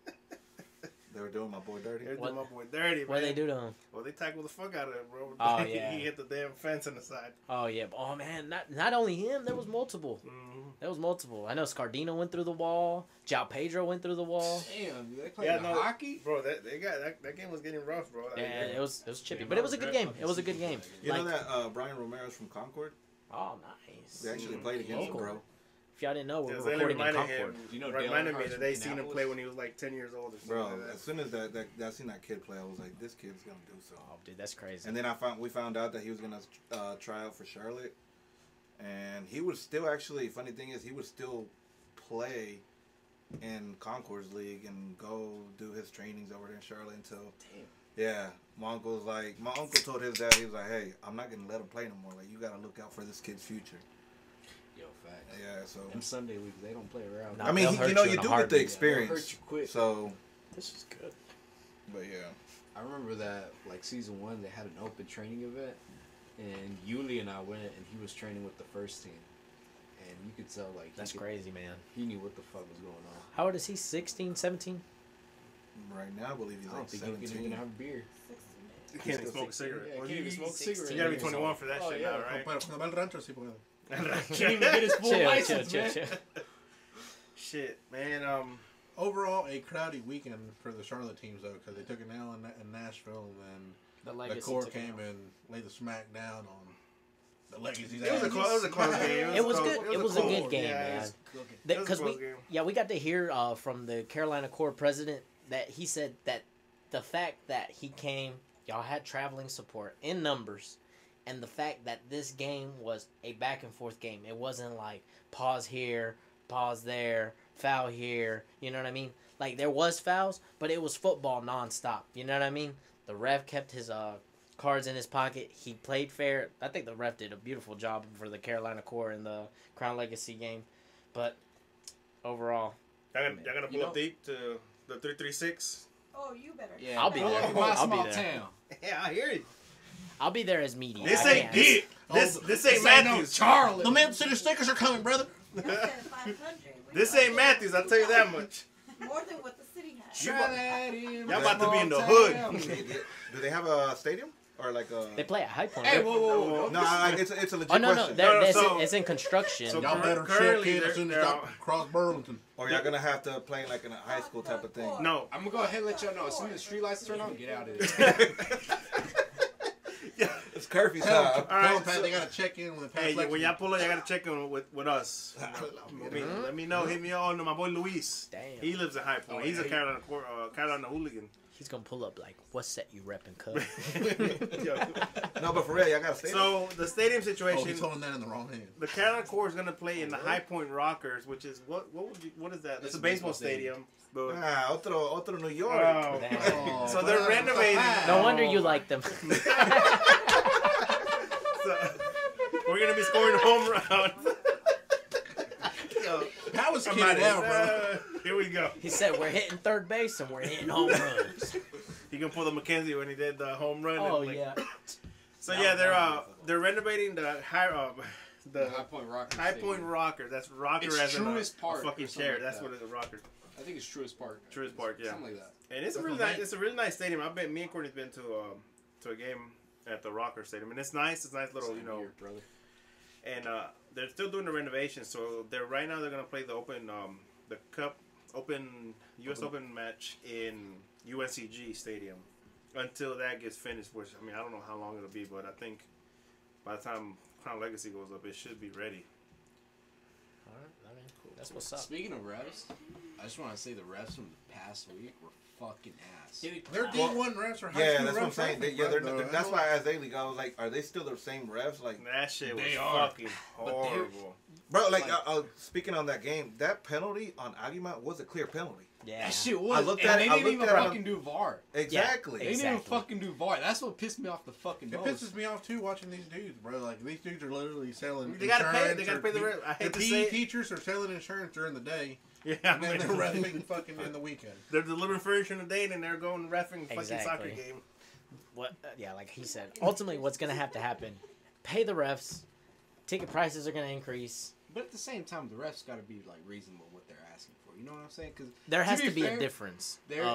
They were doing my boy dirty. they were doing my boy dirty, man. What did they do to him? Well, they tackled the fuck out of him, bro. Oh, yeah. He hit the damn fence on the side. Oh yeah. Oh man, not only him. There was multiple. Mm-hmm. There was multiple. I know Scardino went through the wall. João Pedro went through the wall. Damn, they playing hockey? Bro, that game was getting rough, bro. Yeah, it was chippy, but it was a good game. It was a good game. You know that Brian Romero's from Concord? Oh, nice. They actually played against him, bro. If y'all didn't know, we're They recording in reminded Concord. You know, reminded me Dale that they Earnhardt seen him from play when he was like 10 years old or something. Bro, like that. as soon as I seen that kid play, I was like, this kid's gonna do something. Oh, dude, that's crazy. And then we found out that he was gonna try out for Charlotte, and he would still actually. Funny thing is, he would still play in Concord's league and go do his trainings over there in Charlotte until. Yeah, my uncle told his dad, he was like, hey, I'm not gonna let him play no more. Like, you gotta look out for this kid's future. Yo, facts. Yeah, so. Them Sunday leagues, they don't play around. Nah, I mean, they'll you hurt you do in a get the heartbeat. experience. They'll hurt you quick. So, This is good. but yeah. I remember that, like, season 1, they had an open training event, and Yuli and I went, and he was training with the first team. And you could tell, like, That's crazy, man. He knew what the fuck was going on. How old is he? 16, 17? Right now, I believe he's I like don't think he can 17. even have a beer. You can't even smoke a cigarette. Yeah, Well, can't even smoke a cigarette. You gotta be 21 for that shit now, right? Pero cuando va al rancho sí puedo. Can't even get his full license, man. Shit, man. Overall, a crowdy weekend for the Charlotte teams though, because they took an L in Nashville, and then the core came and laid the smack down on the Legacy's It was a close game. It was good. It was a good close- game, yeah, man. it was Because a close game. we got to hear from the Carolina core president that he said that the fact that he came, y'all had traveling support in numbers, and the fact that this game was a back and forth game. It wasn't like pause here, pause there, foul here. You know what I mean? Like there was fouls, but it was football nonstop. You know what I mean? The ref kept his cards in his pocket. He played fair. I think the ref did a beautiful job for the Carolina core in the Crown Legacy game. But overall, Y'all gonna pull You up deep to the 336. Oh, you better. Yeah, I'll be pull there. up in my I'll be small there. town. Yeah, I hear you. I'll be there as media. This I ain't can't- deep. This ain't Matthews. Charlie. The Man City stickers are coming, brother. Y'all said 500. This ain't Matthews. I'll tell you that much. More than what the city has. Y'all Y'all about to be in the hood. Do they have a stadium or like a? They play at High Point. Hey, right? whoa. No, it's a legit Oh no, question. it's in construction. So- Y'all better Currently, check in as soon as y'all cross Burlington. Or y'all gonna have to play like in a high school type of thing. No. I'm gonna go ahead and let y'all know. As soon as the street lights turn on, get out of there. It's curfew Tell time. All right, them, Pat, so- they gotta check in with the Hey, past when y'all pull up, y'all gotta check in with us. Let me know. Hit me on my boy Luis. Damn. He lives in High Point. He's a Carolina hooligan. He's gonna pull up like, what set you repping, cuz? No, but for real, y'all gotta stay. So the stadium Oh, situation. he's holding that in the wrong hand. The Carolina Corps is gonna play in the High Point Rockers, which is what is that? It's a baseball stadium. But, Otro New York. oh. Damn. So they're renovating. No wonder you like them. So, we're gonna be scoring home runs. Yo, That was I'm kidding out out, bro. Here we go. He said we're hitting third base and we're hitting home runs. He can pull the McKenzie when he did the home run. Oh and, like- yeah. So yeah, they're renovating the High Point Rocker. High Point Rocker. That's rocker It's as in Truist a Park fucking or something chair. like That's that. what it's a rocker. I think it's Truist Park. Truist Park, yeah. Something like that. And it's a really nice. It's a really nice stadium. I bet me and Courtney's been to a game at the Rocker Stadium, and it's nice. It's a nice little, Same here, brother. And they're still doing the renovation. So they're gonna play the Open, the Cup U.S. Open match in UNCG Stadium until that gets finished. Which I mean, I don't know how long it'll be, but I think by the time Crown Legacy goes up, it should be ready. Alright, I mean, that's what's up. Speaking of refs, I just want to say the refs from the past week were fucking ass. Dude, They're D1 refs or high Yeah, school that's what I'm refs, saying. I think, Yeah, bro. that's why I asked A-League, I was like, are they still the same refs? Like, That shit was They are. fucking horrible. bro, like, Like- speaking on that game, that penalty on AQUI was a clear penalty. yeah. That shit was. I looked and at they it- I didn't even looked at it fucking do VAR. Exactly. They didn't Exactly. even fucking do VAR. That's what pissed me off the fucking It most. pisses me off too watching these dudes, bro. Like these dudes are literally selling. They gotta pay. insurance They gotta or pay the P- rent. I hate the to PE say it. teachers are selling insurance during the day, Yeah, and then they're reffing fucking in the weekend. They're delivering furniture in the day, and they're going reffing fucking soccer Exactly. game. What? Yeah, like he said. Ultimately, what's gonna have to happen? Pay the refs. Ticket prices are gonna increase. But at the same time, the refs got to be like reasonable what they're asking for. You know what I'm saying? Because There has to be fair, a difference. There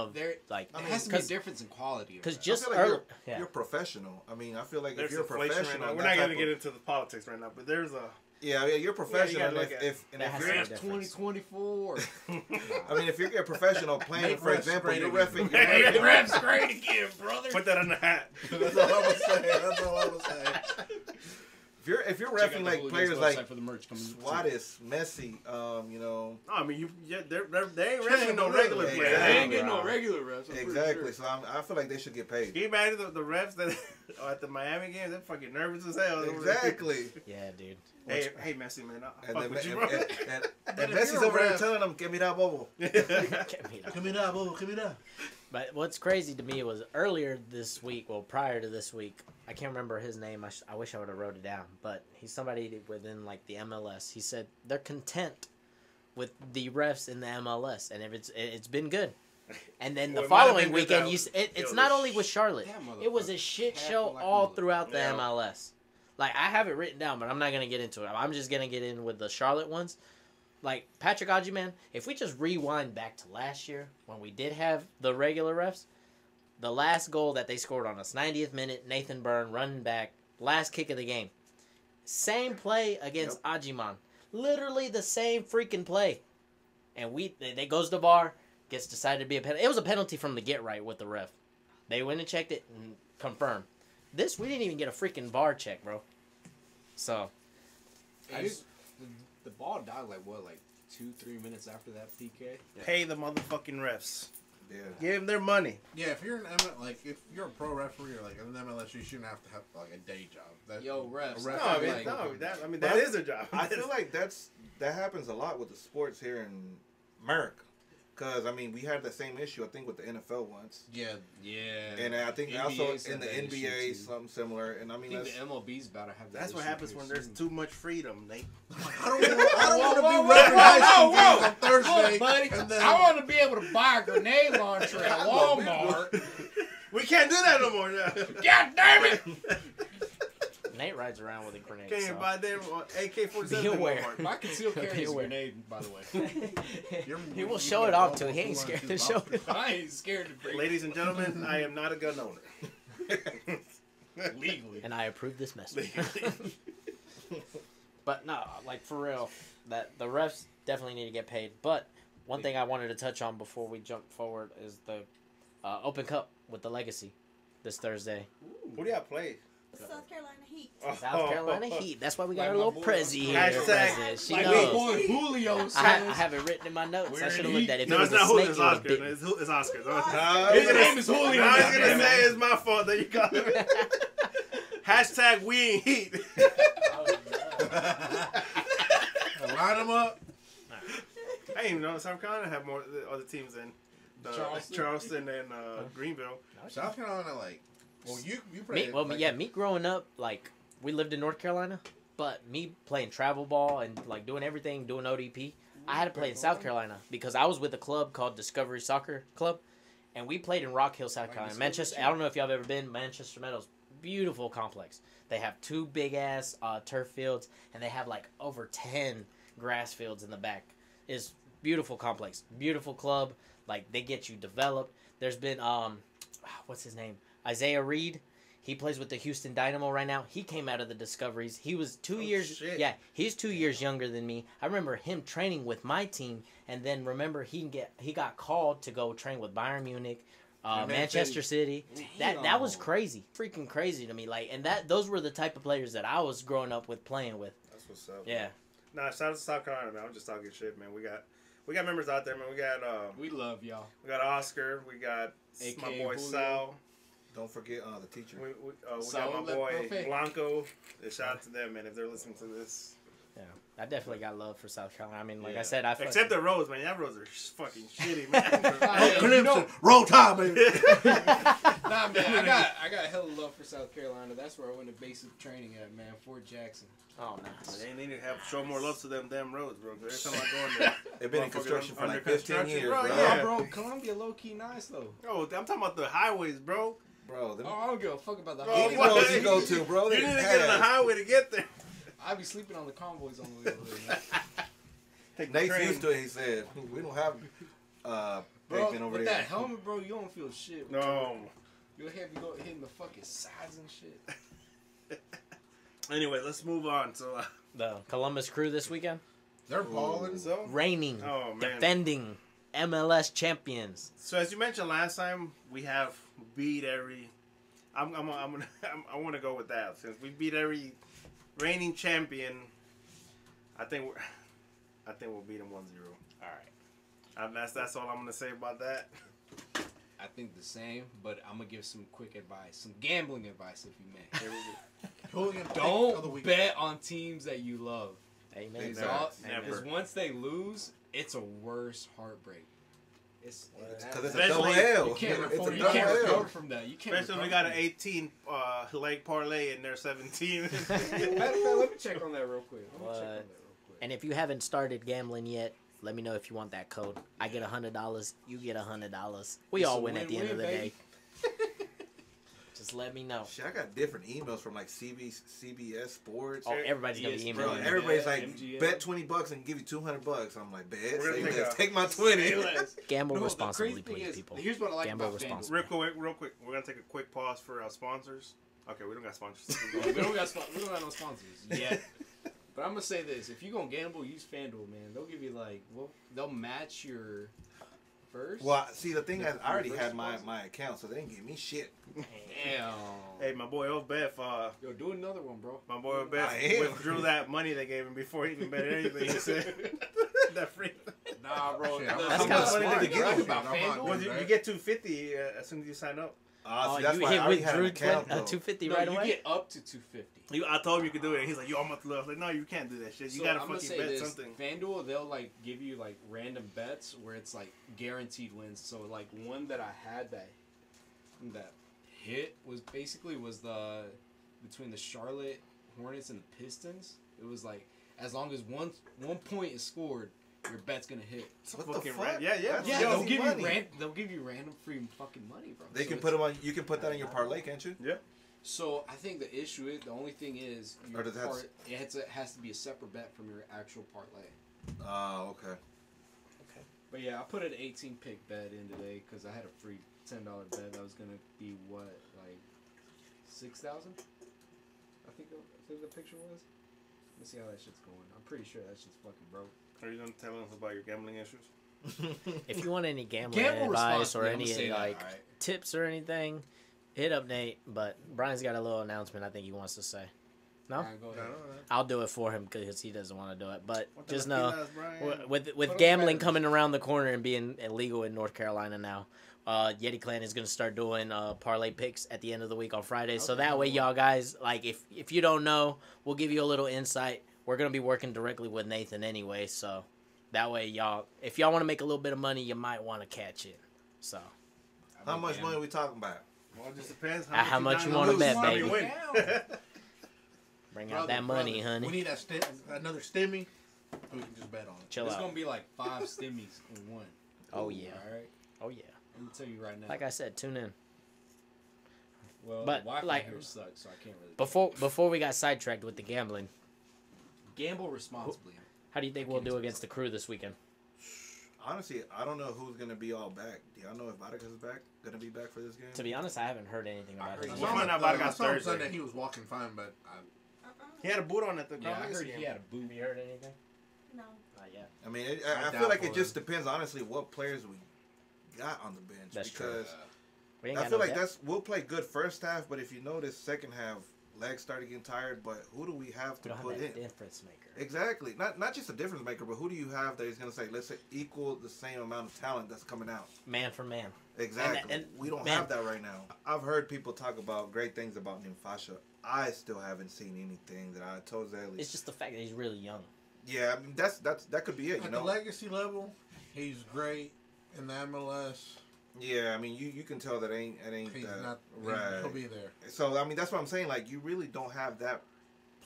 Like, has to be a difference in quality. because I just feel like early, yeah. you're professional. I mean, I feel like There's if you're inflation right professional, now. We're that not type gonna get of- into the politics right now, but there's a. Yeah, you're professional. gotta look and at- if That has you're, to be different. 2024. I mean, if you're a professional playing, Make for refs example, great you're again. reffing. You're reffing. refs great again, brother. Put that on the hat. That's all I was saying. That's all I was saying. If you're Check out reffing the like Hooliganz players website like for the merch coming soon. Suarez, Messi, you know, No, I mean, they ain't reffing no regular Yeah, players. yeah. They ain't getting no regular refs. I'm pretty exactly. sure. So I feel like they should get paid. Can you imagine the refs that at the Miami game? They're fucking nervous as hell. Exactly. Yeah, dude. Hey, Messi, man. I And fuck then with you, and, bro. and if Messi's you're a over there ref- telling them, "Give me that bobo." Get me up. Come here, boo. Come here. But what's crazy to me was earlier this week, well, prior to this week, I can't remember his name. I wish I would have wrote it down. But he's somebody within like the MLS. He said they're content with the refs in the MLS, and if it's been good. And then the Well, it might have following been good weekend, that- it's yo, not the only with Charlotte. That It was a shit motherfucker show capping like a all motherfucker. throughout the Yeah. MLS. Like, I have it written down, but I'm not going to get into it. I'm just going to get in with the Charlotte ones. Like, Patrick Aji, man, if we just rewind back to last year when we did have the regular refs, the last goal that they scored on us, 90th minute, Nathan Byrne running back, last kick of the game. Same play against Ajiman. Literally the same freaking play. And they goes to VAR, gets decided to be a penalty. It was a penalty from the get right with the ref. They went and checked it and confirmed. This, we didn't even get a freaking VAR check, bro. So, The ball died like what, like 2-3 minutes after that PK? Pay the motherfucking refs. Yeah. Give them their money. Yeah, if you're if you're a pro referee or like an MLS, you shouldn't have to have like a day job. That, Yo, refs. a ref- No, I mean, like- that But is their job. I feel like that happens a lot with the sports here in America. Because, I mean, we had the same issue, I think, with the NFL once. Yeah. And I think NBA also said in the that issue, NBA, too. something similar. And I I mean, think that's, the MLB's about to have that. That's what issue happens here when there's soon. too much freedom, Nate. I don't want to be repping high school games on Thursday. Look, buddy, and then I want to be able to buy a grenade launcher at Walmart. We can't do that no more now. God damn it! Nate rides around with a grenade. Can't So. buy them AK-47 Be in aware. Walmart. My concealed carry Be is a aware. grenade, by the way. He will show it off too. He ain't scared to show it off. I ain't scared to bring Ladies and gentlemen, I am not a gun owner. legally. And I approve this message. But no, like for real, that the refs definitely need to get paid. But one thing I wanted to touch on before we jump forward is the Open Cup with the Legacy this Thursday. Who do y'all play? South Carolina Heat. South Carolina Heat. That's why we got Like our my little boy prezi here. Hashtag- President. She Like knows. my boy Julio says. I have it written in my notes. We're I should have in looked heat. at it. If No, it it's was not a who. snake, It's it would've Oscar. bitten. It's Oscar. His name is Julio. I was gonna goddammit. say it's my fault that you got it. Hashtag we ain't heat. line them up. I didn't even know South Carolina have more other teams than Charleston and Greenville. South Carolina, like, well, you played. Me growing up, like we lived in North Carolina, but me playing travel ball and like doing everything, doing ODP, I had to play in South Carolina because I was with a club called Discovery Soccer Club, and we played in Rock Hill, South Carolina. Manchester. I don't know if y'all have ever been. Manchester Meadows, beautiful complex. They have 2 big ass turf fields, and they have like over 10 grass fields in the back. It's beautiful complex, beautiful club. Like they get you developed. There's been what's his name? Isaiah Reed. He plays with the Houston Dynamo right now. He came out of the Discoveries. He was 2 years. Shit. Yeah, he's 2 years younger than me. I remember him training with my team, and then remember he got called to go train with Bayern Munich, Manchester City. That was crazy, freaking crazy to me. Like, and those were the type of players that I was growing up with playing with. That's what's up. Yeah. Nah, shout out to South Carolina, man. I'm just talking shit, man. We got members out there, man. We love y'all. We got Oscar. We got AKA my boy Julio. Sal. don't forget the teacher. We got Saul my Le boy Profe. Blanco. Shout out to them, man, if they're listening to this. Yeah, I definitely got love for South Carolina. I mean, like I said, I Except the roads, man. Y'all roads are fucking shitty, man. Clemson, roll tide, baby. Nah, man, I got hella love for South Carolina. That's where I went to basic training at, man. Fort Jackson. Oh, nice. They need to show more love to them damn roads, bro. Every time I go in there, They've been in motherfuckers construction for under like 15 construction, years, bro, bro. yeah. Oh, bro, Columbia low key nice though. Oh, I'm talking about the highways, bro. Bro, them, Oh, I don't give a fuck about the Oh, any highway. what? roads you go to, bro, You they need to get on the have. highway to get there. I be sleeping on the convoys on the way over there, man. Take the Nate's train. used to it, he said. We don't have Bro, pavement over with there. that helmet, bro, you don't feel shit. No. Your head be hitting the fucking sides and shit. Anyway, let's move on. So, The Columbus Crew this weekend, They're balling. so reigning, Oh, man. defending MLS champions. as you mentioned last time, we have beat every. I want to go with that since we beat every reigning champion. I think we'll beat them 1-0. All right. That's all I'm gonna say about that. I think the same, but I'm gonna give some quick advice, some gambling advice, if you may. Here we go. Hooligan pick of the Don't week. bet on teams that you love. Amen. Exactly. Never. Because once they lose, it's a worse heartbreak. It's Because it's a Especially- double L. you can't It's a recover, you double can't L. recover from that. You can't. Especially when we got an 18 leg parlay and they're 17. Matter of fact, let me check on that real quick. What? And if you haven't started gambling yet, let me know if you want that code. I get $100. You get $100. We It's all a win at the end of the win-win, day. Just let me know. Shit, I got different emails from like CBS Sports. Oh, everybody's gonna be ESPN. Bro, emailing. everybody's like, MGM. bet $20 and give you $200. I'm like, bet. We're gonna Say take less. a- Take my 20. Gamble No, the responsibly, crazy thing please, is, people. Here's what I like Gamble about responsibly. real quick. We're gonna take a quick pause for our sponsors. Okay, we don't got sponsors. FanDuel. we don't got no sponsors yet. But I'm gonna say this: if you gonna gamble, use FanDuel, man. They'll give you they'll match your first. Well, see, the thing is, I already Reverse had my deposit. account, so they didn't give me shit. Damn. Hey, my boy Beth. Yo, do another one, bro. My boy Beth I am. withdrew that money they gave him before he even bet anything. He said that free. Nah, bro. Shit, I'm That's not- kinda how smart. much Did you you talk get- about I'm not FanDuel. doing Well, that. you get 250 as soon as you sign up. See, that's you why I hit already with had an Drew account, 250 No, right you away? get up to 250. I told him you could do it. He's like, yo, I'm about to look. I was like, no, you can't do that shit. You So gotta I'm gonna fucking say bet this: something. FanDuel, they'll like give you like random bets where it's like guaranteed wins. So like one that I had that hit was the between the Charlotte Hornets and the Pistons. It was like as long as one point is scored, your bet's gonna hit. What the Fucking fuck? right. Yeah, yeah. That's Yeah, Yo, easy money. they'll give you random free fucking money, bro. They So can it's- put them on. You can put that in your parlay, can't you? Yeah. So I think the issue is the only thing is Or does it have it has to be a separate bet from your actual parlay. Oh, okay. But yeah, I put an 18 pick bet in today because I had a free $10 bet that was gonna be what, like 6,000? I think the picture was. Let me see how that shit's going. I'm pretty sure that shit's fucking broke. Are you gonna tell us about your gambling issues? If you want any gambling Gamble advice or responsibly, I'ma say any that, like alright? tips or anything, hit up Nate. But Brian's got a little announcement I think he wants to say. No, Alright, go ahead. I'll do it for him because he doesn't want to do it. But What the just lucky know, nuts, Brian? with Put on gambling the coming around the corner and being illegal in North Carolina now, YETI Clan is gonna start doing parlay picks at the end of the week on Friday. So Okay, that way, cool. y'all guys, like if you don't know, we'll give you a little insight. We're gonna be working directly with Nathan anyway, so that way, y'all, if y'all want to make a little bit of money, you might want to catch it. So How much money are we talking about? Well, it just depends How much you down wanna to bet, lose. I mean, baby? win. bring out that money, Brother, honey. We need another stimmy. We can just bet on it. Chill There's out. gonna be like 5 stimmies in one. Oh yeah. Alright? Oh yeah. Let me tell you right now. Like I said, tune in. well, but, the Wi-Fi like, here sucks, so I can't really. Before we got sidetracked with the gambling, Gamble responsibly. how do you think we'll do against the Crew this weekend? Honestly, I don't know who's gonna be all back. Do y'all know if Vargas is gonna be back for this game? To be honest, I haven't heard anything about heard it. We'll yet. find out I about saw him Thursday. Sunday. He was walking fine, but He had a boot on at the Yeah, I Columbus heard game. he had a boot. Have you heard anything? No. Not yet. I mean, I I feel like doubt it just depends, honestly, what players we got on the bench. That's true. because We ain't I got feel no like depth. we'll play good first half, but if you notice, second half legs started getting tired. But who do we have We to don't put have that in? difference maker. Exactly, not just a difference maker, but who do you have that is gonna say, let's say, equal the same amount of talent that's coming out? Man for man. Exactly. And we don't man- have that right now. I've heard people talk about great things about Nimfasha. I still haven't seen anything that I told Zaylee. It's just the fact that he's really young. Yeah, I mean that could be it. You at the know. legacy level, he's great in the MLS. Yeah, I mean you can tell that ain't He's that not. right. He'll be there. So I mean that's what I'm saying. Like you really don't have that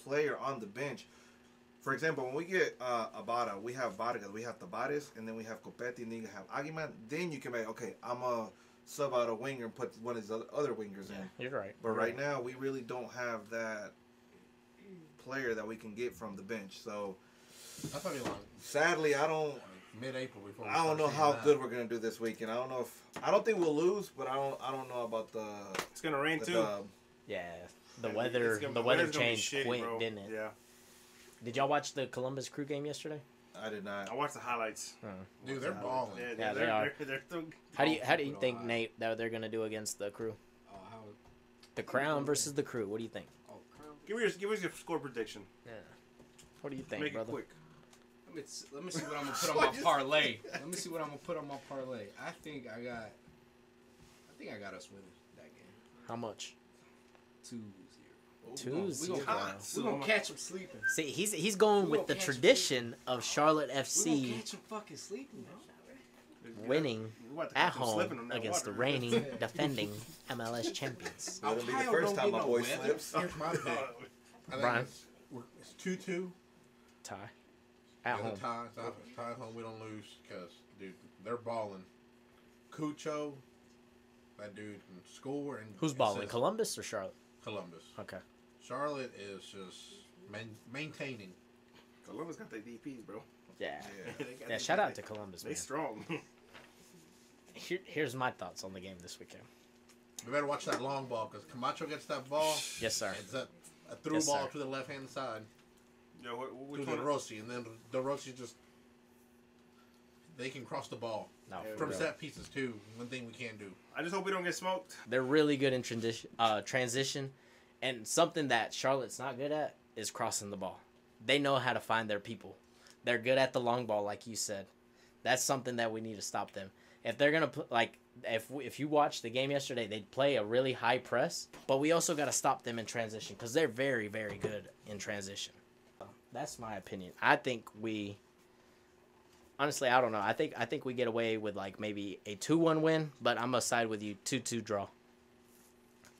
player on the bench. For example, when we get Abada, we have Vargas, we have Tabares, and then we have Copetti, and then you have Aguiman. Then you can make I'm a sub out a winger and put one of his other wingers in. You're right. But right now, we really don't have that player that we can get from the bench. So I thought he was sadly, I don't mid-April before. we know start seeing how that. good we're gonna do this weekend. I don't think we'll lose, but I don't know about the It's gonna rain the too. dub. Yeah. The It's weather gonna- the weather weather's gonna be changed shitty, quick, bro. didn't it? Yeah. Did y'all watch the Columbus Crew game yesterday? I did not. I watched the highlights. Dude, they're balling. Yeah, they are. They're still, How do you We don't think, have- Nate, that they're gonna do against the Crew? Oh, how? The Crown versus the Crew. What do you think? Oh, Crown. give us your score prediction. Yeah. What do you think, Make brother? it quick. Let me see what I'm gonna put on my parlay. Let me see what I'm gonna put on my parlay. I think I got us winning that game. How much? 2-0. 2-0. We gonna catch him sleeping. See, he's going We with gonna the catch tradition of Charlotte We gonna FC catch him fucking sleeping, bro. winning We're about to at catch them slipping home on that against the water. reigning, defending MLS champions. It's gonna be the Ohio first don't time get my no boy weather. slips. Here's my pick. I think Brian? it's 2-2. Tie. At Yeah, the home. tie at home. We don't lose because, dude, they're balling. Cucho, that dude can score. And Who's balling? assist. Columbus or Charlotte? Columbus. Okay. Charlotte is just maintaining. Columbus got their DPs, bro. Yeah. They got Yeah, their shout out DPs. to Columbus, They man. strong. Here's my thoughts on the game this weekend. We better watch that long ball because Camacho gets that ball. Yes, sir. It's a through Yes, ball sir. to the left-hand side Yo, to which the one? Rossi, and then the Rossi just they can cross the ball No, Yeah, for from real. set pieces too. One thing we can't do. I just hope we don't get smoked. They're really good in transition, and something that Charlotte's not good at is crossing the ball. They know how to find their people. They're good at the long ball, like you said. That's something that we need to stop them. if they're gonna put like if you watch the game yesterday, they'd play a really high press, but we also got to stop them in transition because they're very, very good in transition. That's my opinion. I think we. Honestly, I don't know. I think we get away with like maybe a 2-1 win, but I'm gonna side with you 2-2 draw.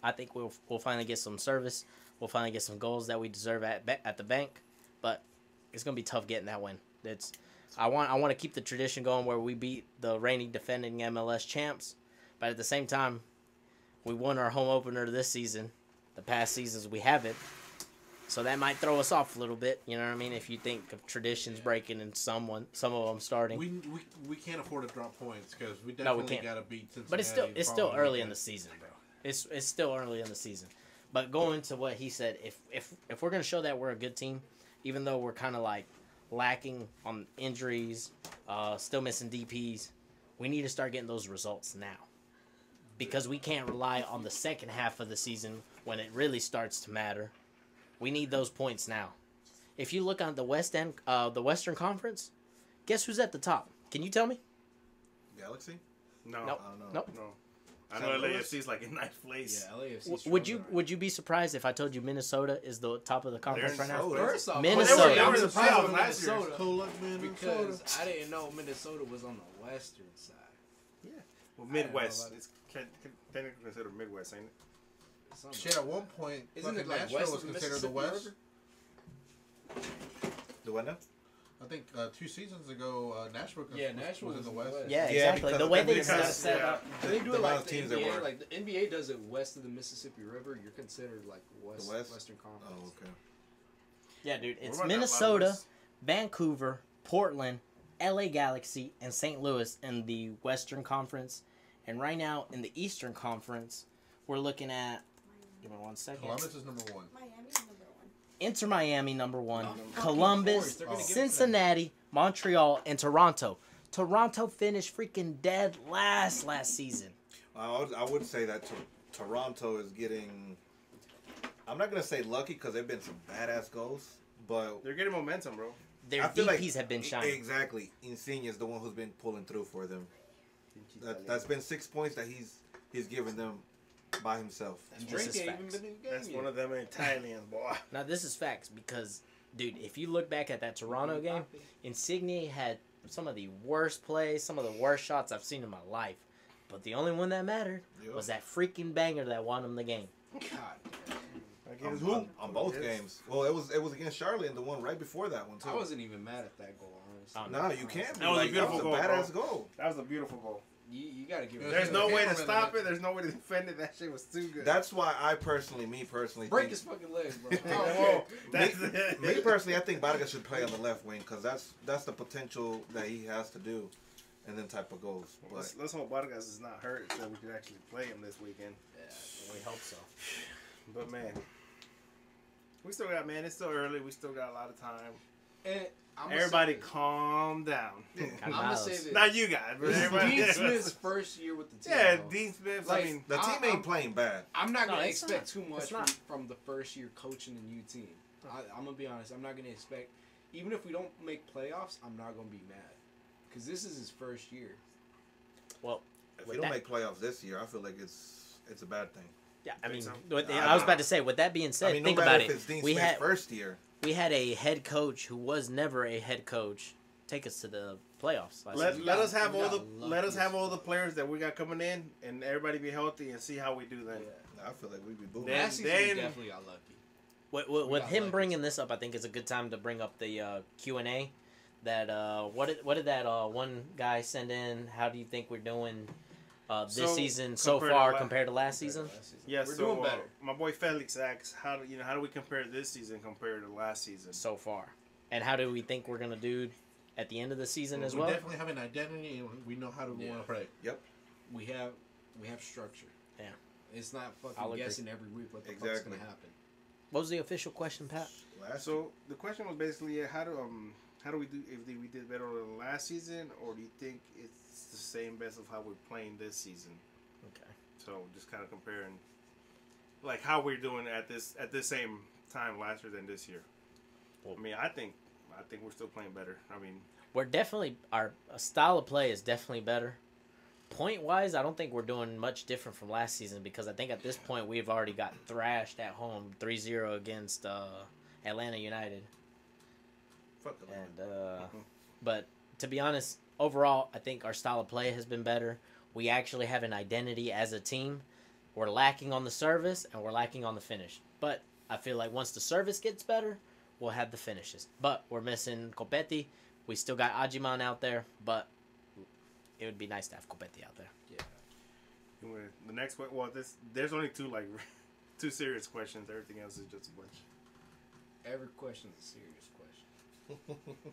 I think we'll finally get some service. We'll finally get some goals that we deserve at the bank, but it's gonna be tough getting that win. I want to keep the tradition going where we beat the reigning defending MLS champs, but at the same time, we won our home opener this season. The past seasons we haven't. So that might throw us off a little bit, you know what I mean? If you think of traditions breaking and some of them starting. We can't afford to drop points because we No, we definitely can't. got to beat Cincinnati. But it's still early in the season, bro. It's still early in the season. But going to what he said, if we're gonna show that we're a good team, even though we're kind of like lacking on injuries, still missing DPs, we need to start getting those results now. Because we can't rely on the second half of the season when it really starts to matter. We need those points now. If you look on the the Western Conference, guess who's at the top? Can you tell me? Galaxy? No. Nope. I don't know. Nope. No. I know LAFC's like in ninth place. Yeah, LAFC. Would you be surprised if I told you Minnesota is the top of the conference right now? Minnesota. First off, Minnesota. They were in the surprised playoffs with last year. Minnesota Cool luck, Minnesota. because I didn't know Minnesota was on the western side. Well, I Midwest. don't know about It's technically considered Midwest, ain't it? Something Shit, at one point, Isn't it fucking like Nashville west was of the considered the Mississippi West. River? The what now? I think 2 seasons ago, Nashville Nashville was in the West. Yeah, Yeah, exactly. because the way they because- set yeah. up. They do the it amount like of the teams there NBA. were. Like the NBA does it west of the Mississippi River. You're considered like West? Western Conference. Oh, okay. Yeah, dude. It's What about that Minnesota, West? Vancouver, Portland, LA Galaxy, and St. Louis in the Western Conference. And right now in the Eastern Conference, we're looking at. Give me 1 second. Columbus is number 1. Miami's number 1. Inter Miami number 1, Fucking Columbus, course, they're gonna give it to Cincinnati, Montreal, and Toronto. Toronto finished freaking dead last season. I would say that Toronto is getting. I'm not gonna say lucky because they've been some badass goals, but They're getting momentum, bro. Their I feel DPs have been shining. Exactly. Insigne is the one who's been pulling through for them. That's been 6 points that he's given them by himself. This Drake is ain't even facts. been in the game That's yet. one of them Italians, boy. Now this is facts because, dude, if you look back at that Toronto game, Insigne had some of the worst plays, some of the worst shots I've seen in my life. But the only one that mattered Yep. was that freaking banger that won him the game. God, On both games. Well, it was against Charlotte and the one right before that one too. I wasn't even mad at that goal, honestly. No, you can't. That was a beautiful goal, badass bro. goal. That was a beautiful goal. You gotta give it. There's no way to camera stop that- it. There's no way to defend it. That shit was too good. That's why me personally, break think, his fucking legs, bro. Whoa, that's me personally, I think Vargas should play on the left wing because that's the potential that he has to do, and then type of goals. But Let's hope Vargas is not hurt so we can actually play him this weekend. We hope so. But man, we still got it's still early. We still got a lot of time. And Everybody calm down. I'm gonna say this. Not you guys, but This is everybody. Dean Smith's first year with the team. Yeah, bro. Dean Smith. Like, I mean, the team ain't playing bad. I'm not No, gonna it's expect not. too much It's not. from the first year coaching the new team. I'm gonna be honest. I'm not gonna expect, even if we don't make playoffs, I'm not gonna be mad, because this is his first year. Well, If with we don't that- make playoffs this year, I feel like it's a bad thing. yeah, I mean, so? I was about to say. With that being said, I mean, think no matter about if it. it's Dean We Smith's had first year. we had a head coach who was never a head coach take us to the playoffs last season. let us have we all got the let us lucky have as all the fuck. players that we got coming in, and everybody be healthy and see how we do then. I feel like we'd be booming. Then- Last season we then- definitely got lucky. With We got him lucky. bringing this up, I think it's a good time to bring up the Q&A. That what did that one guy send in? How do you think we're doing this So, season so compared to far la- compared to last season? Yeah, We're so doing better. my boy Felix asks, how do we compare this season compared to last season? So far, and how do we think we're gonna do at the end of the season as We well? definitely have an identity and we know how to Yeah. want to play. We have structure. Yeah. It's not I'll fucking agree. guessing every week what the fuck's Exactly. gonna happen. What was the official question, Pat? So the question was basically, how do we do if we did better than last season, or do you think it's the same best of how we're playing this season? Okay. So just kind of comparing, like how we're doing at this same time last year than this year. I mean, I think we're still playing better. I mean, We're definitely our style of play is definitely better. point-wise, I don't think we're doing much different from last season because I think at this point we've already got thrashed at home 3-0 against Atlanta United. Fuck them. And but to be honest, overall, I think our style of play has been better. We actually have an identity as a team. We're lacking on the service and we're lacking on the finish. But I feel like once the service gets better, we'll have the finishes. But we're missing Copetti. We still got Ajiman out there, but it would be nice to have Copetti out there. Yeah. The next one, well, there's only two serious questions. Everything else is just a bunch. Every question is a serious question.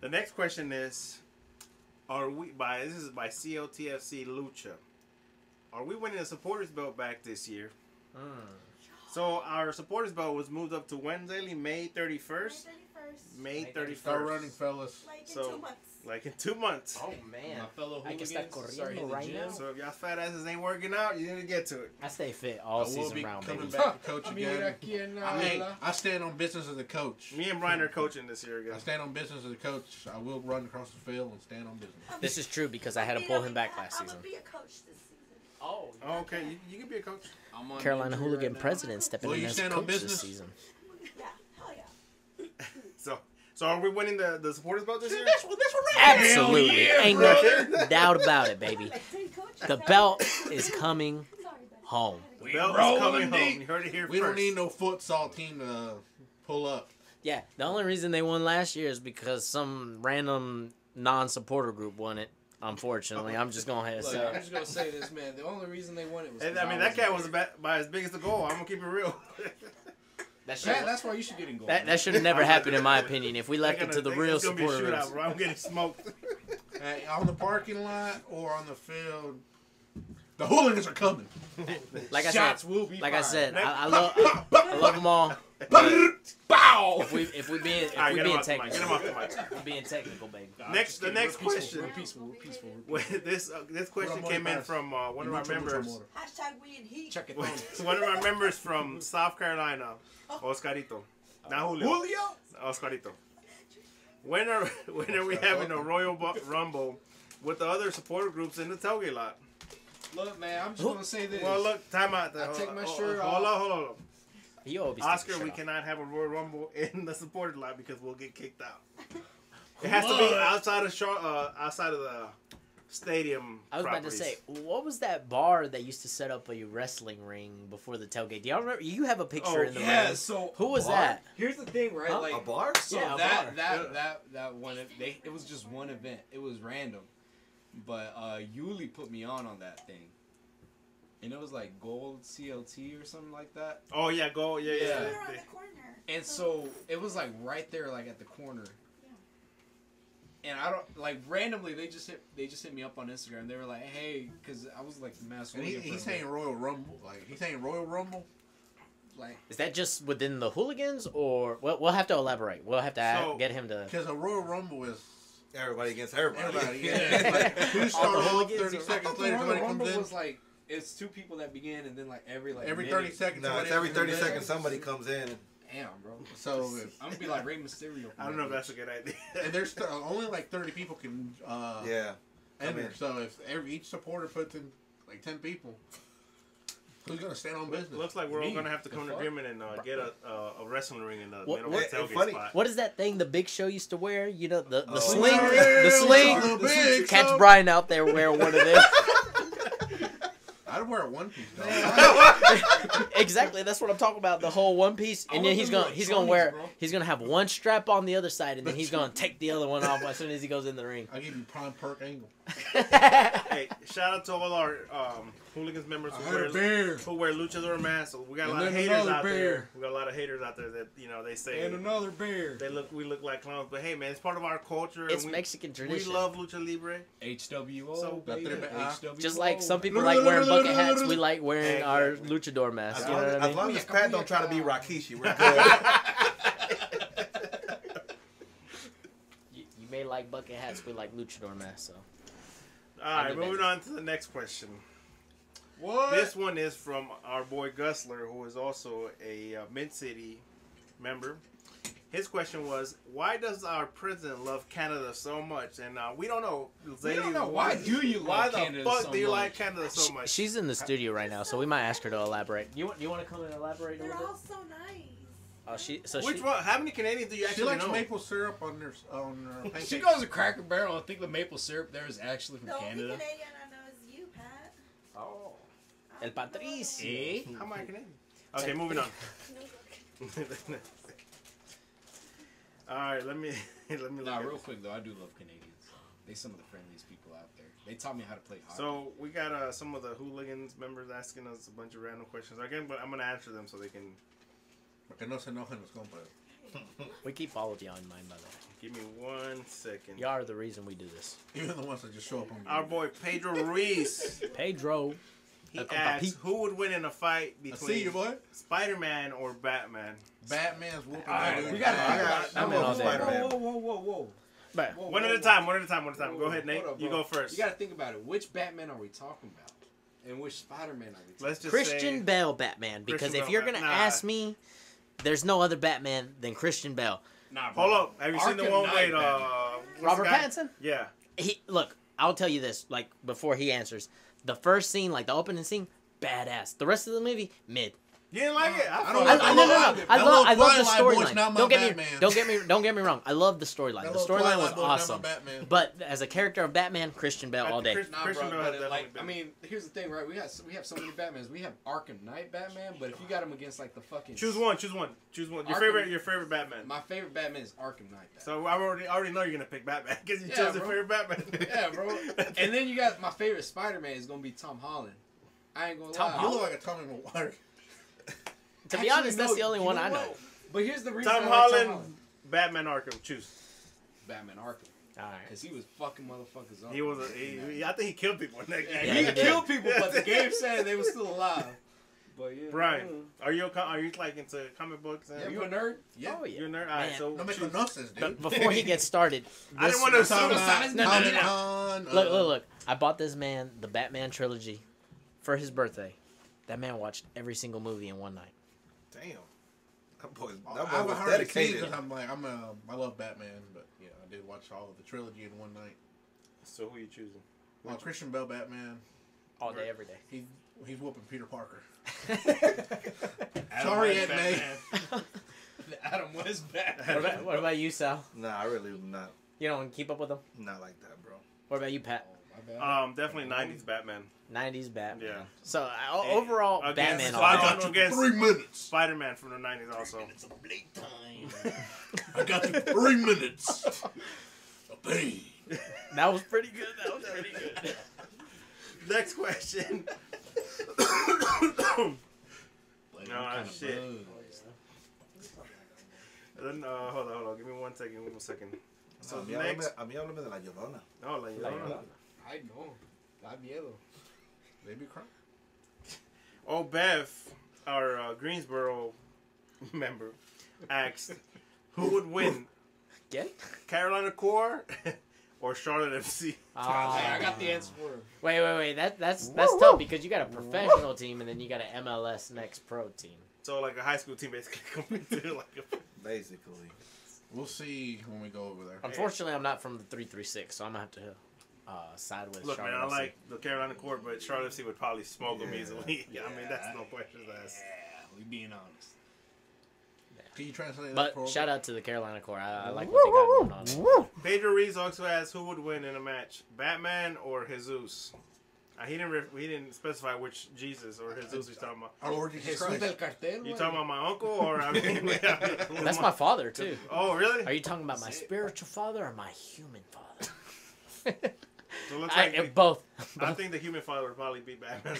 The next question is, this is by COTFC Lucha. Are we winning the supporters belt back this year? So our supporters belt was moved up to Wednesday, May 31st. May 31st. Start running, fellas. Like in So- 2 months. Like in 2 months. Oh man, My fellow I can start hooligans, start hitting corriendo the right gym. now. So if y'all fat asses ain't working out, you need to get to it. I stay fit all I will season be round, coming baby. back to coach again. Hey, I stand on business as a coach. Me and Brian are coaching this year I again. stand on business as a coach. I will run across the field and stand on business. This is true because I had to pull him back last I'm season. gonna be a coach this season. Oh, Oh, okay, you can be a coach. I'm on Carolina injury Hooligan right now. president stepping Will in you as stand on coach this business? season. Yeah, hell yeah. So are we winning the supporters belt this year? That's what Absolutely, yeah, ain't no doubt about it, baby. Like 10 coaches. The belt is coming Sorry, buddy. home. The belt is rolling coming home. deep. You heard it here We first. don't need no futsal team to pull up. Yeah, the only reason they won last year is because some random non-supporter group won it. Unfortunately, I'm just gonna have to Look, say. I'm just gonna say this, man. The only reason they won it was. And, 'cause I mean, that cat was there. about as big as the goal. I'm gonna keep it real. That's why you should get in goal. That should have never happened, in my opinion. If we left They're it to the gonna- real it's gonna be a supporter shootout, groups. bro. I'm getting smoked. Hey, on the parking lot or on the field, the hooligans are coming. Like I Shots said, will be like I fired. said, I love them all. Bow! If we being All right, get him off the mic. technical, Get him off the mic. if we being technical, baby. The next question. We're peaceful. Well, this question came in from one of our members. Hashtag we in heat. Check it One of our members from South Carolina, Oscarito. Not Julio. Oscarito. When are we having a Royal Rumble with the other supporter groups in the tailgate lot? Look, man, I'm just gonna say this. Well, look, time out. I take my shirt Hold off. on. He always Oscar, takes we a shot. cannot have a Royal Rumble in the supporter lot because we'll get kicked out. It has to be outside of the stadium. I was about to properties. say, what was that bar that used to set up a wrestling ring before the tailgate? Do y'all remember? You have a picture in the Yeah, ring. so Who was bar? that? Here's the thing, right? Huh? Like A bar? So Yeah, a that bar. that one it was just one event. It was random, but Yuli put me on that thing, and it was like gold CLT or something like that. Oh yeah, go yeah. We were on the corner. And so it was like right there, like at the corner. And I don't like randomly they just hit me up on Instagram. They were like, "Hey," because I was like the mass. And he's saying Royal Rumble. Like, he's saying Royal Rumble. like Is that just within the hooligans, or we'll have to elaborate? We'll have to So- get him to. Because a Royal Rumble is Everybody against everybody. everybody. Yeah, it's like, who start off hooligans 30 or- seconds the later, Royal somebody Rumble comes in. was like it's two people that begin, and then like every Every minute. 30 seconds. No, somebody it's every else 30 comes in. seconds somebody comes in. Damn, bro. So, if, I'm gonna be like Rey Mysterio. I don't know if that's a good idea. and there's only like 30 people can Yeah. enter. in. So if each supporter puts in like 10 people, who's gonna stand on business? Looks like we're all Me. gonna have to come The to fuck? agreement and get a wrestling ring in the What- middle what- of the tailgate funny. spot. What is that thing the Big Show used to wear? You know, the Oh. sling, Yeah, the sling. little big, Catch so- Brian out there wearing one of them. I'd wear a one piece. Though. Exactly, that's what I'm talking about. The whole one piece, and then he's gonna wear, he's gonna have one strap on the other side, and then he's gonna take the other one off as soon as he goes in the ring. I'll give you prime perk angle. Hey, shout out to all our hooligans members I who had a bear. wear luchador masks. So we got a And lot of then haters another out there. bear. We got a lot of haters out there that they say another bear. we look like clowns. But hey, man, it's part of our culture. It's and Mexican we tradition. love lucha libre. HWO. So, baby. uh, HWO. Just like some people like wearing bucket hats, we like wearing our luchador masks. As You know what I mean? long as Pat don't try to be Rakishi, we're good. You may like bucket hats, we like luchador masks. So All right, I'll be moving back. on to the next question. What? This one is from our boy Gusler, who is also a Mid City member. his question was, why does our president love Canada so much? And we don't know. We don't know. Why do you Why love the Canada fuck so do you much? like Canada so much? She's in the studio right now, so we might ask her to elaborate. You want to come and elaborate a They're little all bit? so nice. Oh, Which one? How many Canadians do you She actually likes know? maple syrup on her pancakes. She goes to Cracker Barrel and think the maple syrup there is actually from The only Canada. Canadian I know is you, Pat. Oh, I El don't know Patricio. Eh? How am I Canadian? Okay, moving on. no- All right, let me look Nah, at real this. quick though, I do love Canadians. They some of the friendliest people out there. They taught me how to play hockey. So we got some of the Hooliganz members asking us a bunch of random questions again, but I'm gonna answer them so they can Que no se enojen los compas. We keep all of y'all in mind, by the way. give me 1 second. Y'all are the reason we do this. Even the ones that just show up on Our boy Pedro Ruiz, Pedro. he El asks, Papi. who would win in a fight I between see you, boy. Spider-Man or Batman? Batman's whooping Alright, that dude. we gotta ass. talk about it. I'm in all day, Spider-Man. Whoa. But Whoa, One at whoa, a time. One at a time. Go whoa, ahead, Nate. hold up, You bro. go first. You gotta think about it. Which Batman are we talking about? And which Spider-Man are we talking Let's just Christian say Bale Batman, because Christian if Bale you're gonna Batman. ask me, there's no other Batman than Christian Bale. Nah, bro. Hold up. Have you seen the Arkham one Knight with Batman. what's the Robert guy? Pattinson? Yeah. Look, I'll tell you this, like before he answers, the first scene, like the opening scene, badass. The rest of the movie, mid. You didn't like it? I I don't thought like it No. was- I That love little the Twilight boy's not storyline. my Don't Batman. get me wrong. I love the storyline. That The little storyline was Twilight boy's not my awesome. Batman. But as a character of Batman, Christian Bale all day. Chris- Nah, Christian bro, Bale has but definitely like, been- I mean, here's the thing, right? We have so many Batmans. We have Arkham Knight Batman, but if you got him against like the fucking Choose one. Your Arkham- favorite Batman. My favorite Batman is Arkham Knight. Batman. So I already know you're gonna pick Batman because you Yeah, chose your bro. favorite Batman. Yeah, bro. And then you got my favorite Spider-Man is gonna be Tom Holland. I ain't gonna Tom lie. You look like a Tommy Maguire. To be Actually, honest, that's no, the only you one know I know. what? But here's the reason Tom I like Holland, Batman Arkham. Choose. Batman Arkham. All right. Because he was fucking motherfuckers up. He was. I think he killed people in that Yeah, game. he he did. killed people, but the game said they were still alive. But yeah. Brian, are you like into comic books? Are you a nerd? Yeah. Oh, yeah. You're a nerd. All right, Man. so No me choose. conoces, dude. Before he gets started, I didn't this- want to Talking assume. about No, Comic no. Con. Look. I bought this man the Batman trilogy for his birthday. That man watched every single movie in one night. Damn. That boy I was hardly see dedicated. because I love Batman, but yeah, I did watch all of the trilogy in one night. So who you choosing? Christian Bale Batman. All day, every day. He's whooping Peter Parker. Adam Sorry, West Aunt May. Batman. Adam West Batman. What about you, Sal? Nah, I really not You don't keep up with him? like that, bro. What about you, Pat? My bad. Definitely 90s Batman. 90s Batman. Yeah. So overall, Against- Batman. I All got day. you against 3 minutes. Spider-Man from the 90s also. It's a bleak time. I got you 3 minutes. Of pain. That was pretty good. Next question. Like, shit. Then, hold on. Give me 1 second. So a mí next. háblame de la Llorona. Oh, la Llorona. I know. Da miedo. Baby cry. Oh, Bev, our Greensboro member, asked, who would win, Again? Carolina Core or Charlotte FC? I got the answer for him. Wait. That's tough because you got a professional team and then you got an MLS Next Pro team. So, like a high school team basically compared to like a... Basically. We'll see when we go over there. Unfortunately, I'm not from the 336, so I'm gonna have to side with Look, man, Charlotte I FC. like the Carolina Core, but Charlotte FC would probably smoke them easily. I mean, that's no questions asked. Yeah, we being honest. Can you translate that But for shout out to the Carolina Core. I like what they got going on. Pedro Reese also asked who would win in a match, Batman or Jesus. He didn't specify which Jesus or Jesus he's talking about. our Lord Jesus Jesus del Christ? cartel. You talking about my uncle or I mean? That's my father too. Oh, really? Are you talking about my spiritual father or my human father? So it looks like Both. I think the human father would probably be Batman.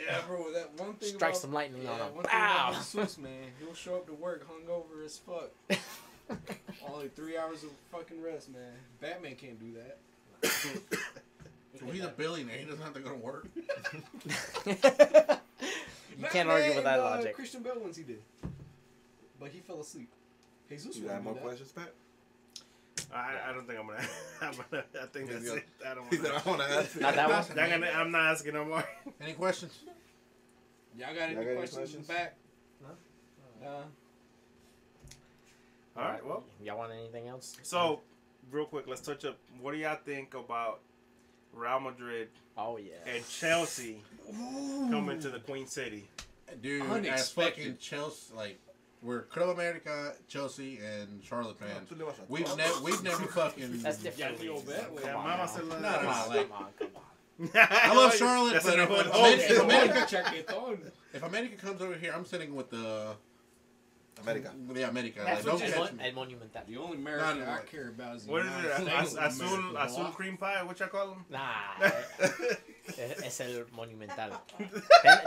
Yeah, bro, that one thing Strike about, some lightning on him. one thing Pow! about Jesus, man, he'll show up to work hungover as fuck. Only 3 hours of fucking rest, man. Batman can't do that. So he's a billionaire. He doesn't have to go to work. You can't argue with that logic. Christian Bale once he did, but he fell asleep. Jesus, You wouldn't got do more that. questions, Pat? I don't think I'm gonna. I think that's it. I don't He said, want I want to ask. Not that one. I'm not asking no more. Any questions? Y'all got any Y'all got any questions in questions? the back? All right, well. Y'all want anything else? So, real quick, let's touch up. What do y'all think about Real Madrid Oh yeah. and Chelsea coming to the Queen City? Dude, as Unexpected. fucking Chelsea, like, we're Club America, Chelsea, and Charlotte fans. We've never fucking. That's different. Yeah, Yeah, Come Mama on, said now. like- Come on, like- come on. I love Charlotte, That's but another one. if America, Chaquetón. if America comes over here, I'm sitting with the America. Yeah, America. That's Like, what don't you catch want. me. El Monumental. The only American Not I like- care about is the What is United it? States of Azul America. cream pie? What y'all call them? Nah, es el Monumental.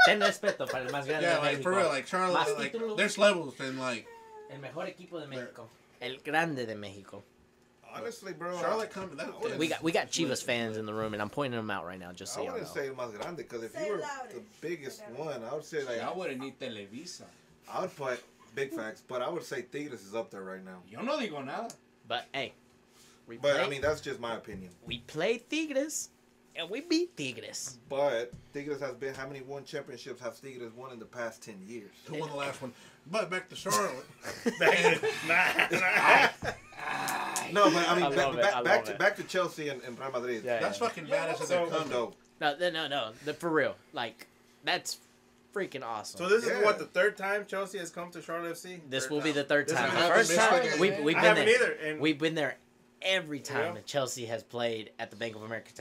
Ten respeto para el más grande Yeah, de like México. for real, like Charlotte, Más like títulos. there's levels and like El mejor equipo de México. El grande de México. Honestly, bro. Charlotte coming. That, We got Chivas fans in the room, and I'm pointing them out right now, just so I y'all know. wouldn't say Más Grande because if Say you were louder. the biggest one, I would say like I wouldn't need Televisa. I would put big facts, but I would say Tigres is up there right now. Yo no digo nada. But hey, we But played, I mean that's just my opinion. we played Tigres, and we beat Tigres. But Tigres has been how many championships have Tigres won in the past 10 years? who won the last one? But back to Charlotte. No, but I mean I love it, I back love to it. back to Chelsea and Real Madrid. Yeah. That's fucking Yeah, badass as so they come. dope. No. For real, like that's freaking awesome. So this is Yeah. what, the third time Chelsea has come to Charlotte FC? This Third will be time. the third This time. is The my first missed time the game. we've I been haven't there. either. And We've been there every time Yeah. that Chelsea has played at the Bank of America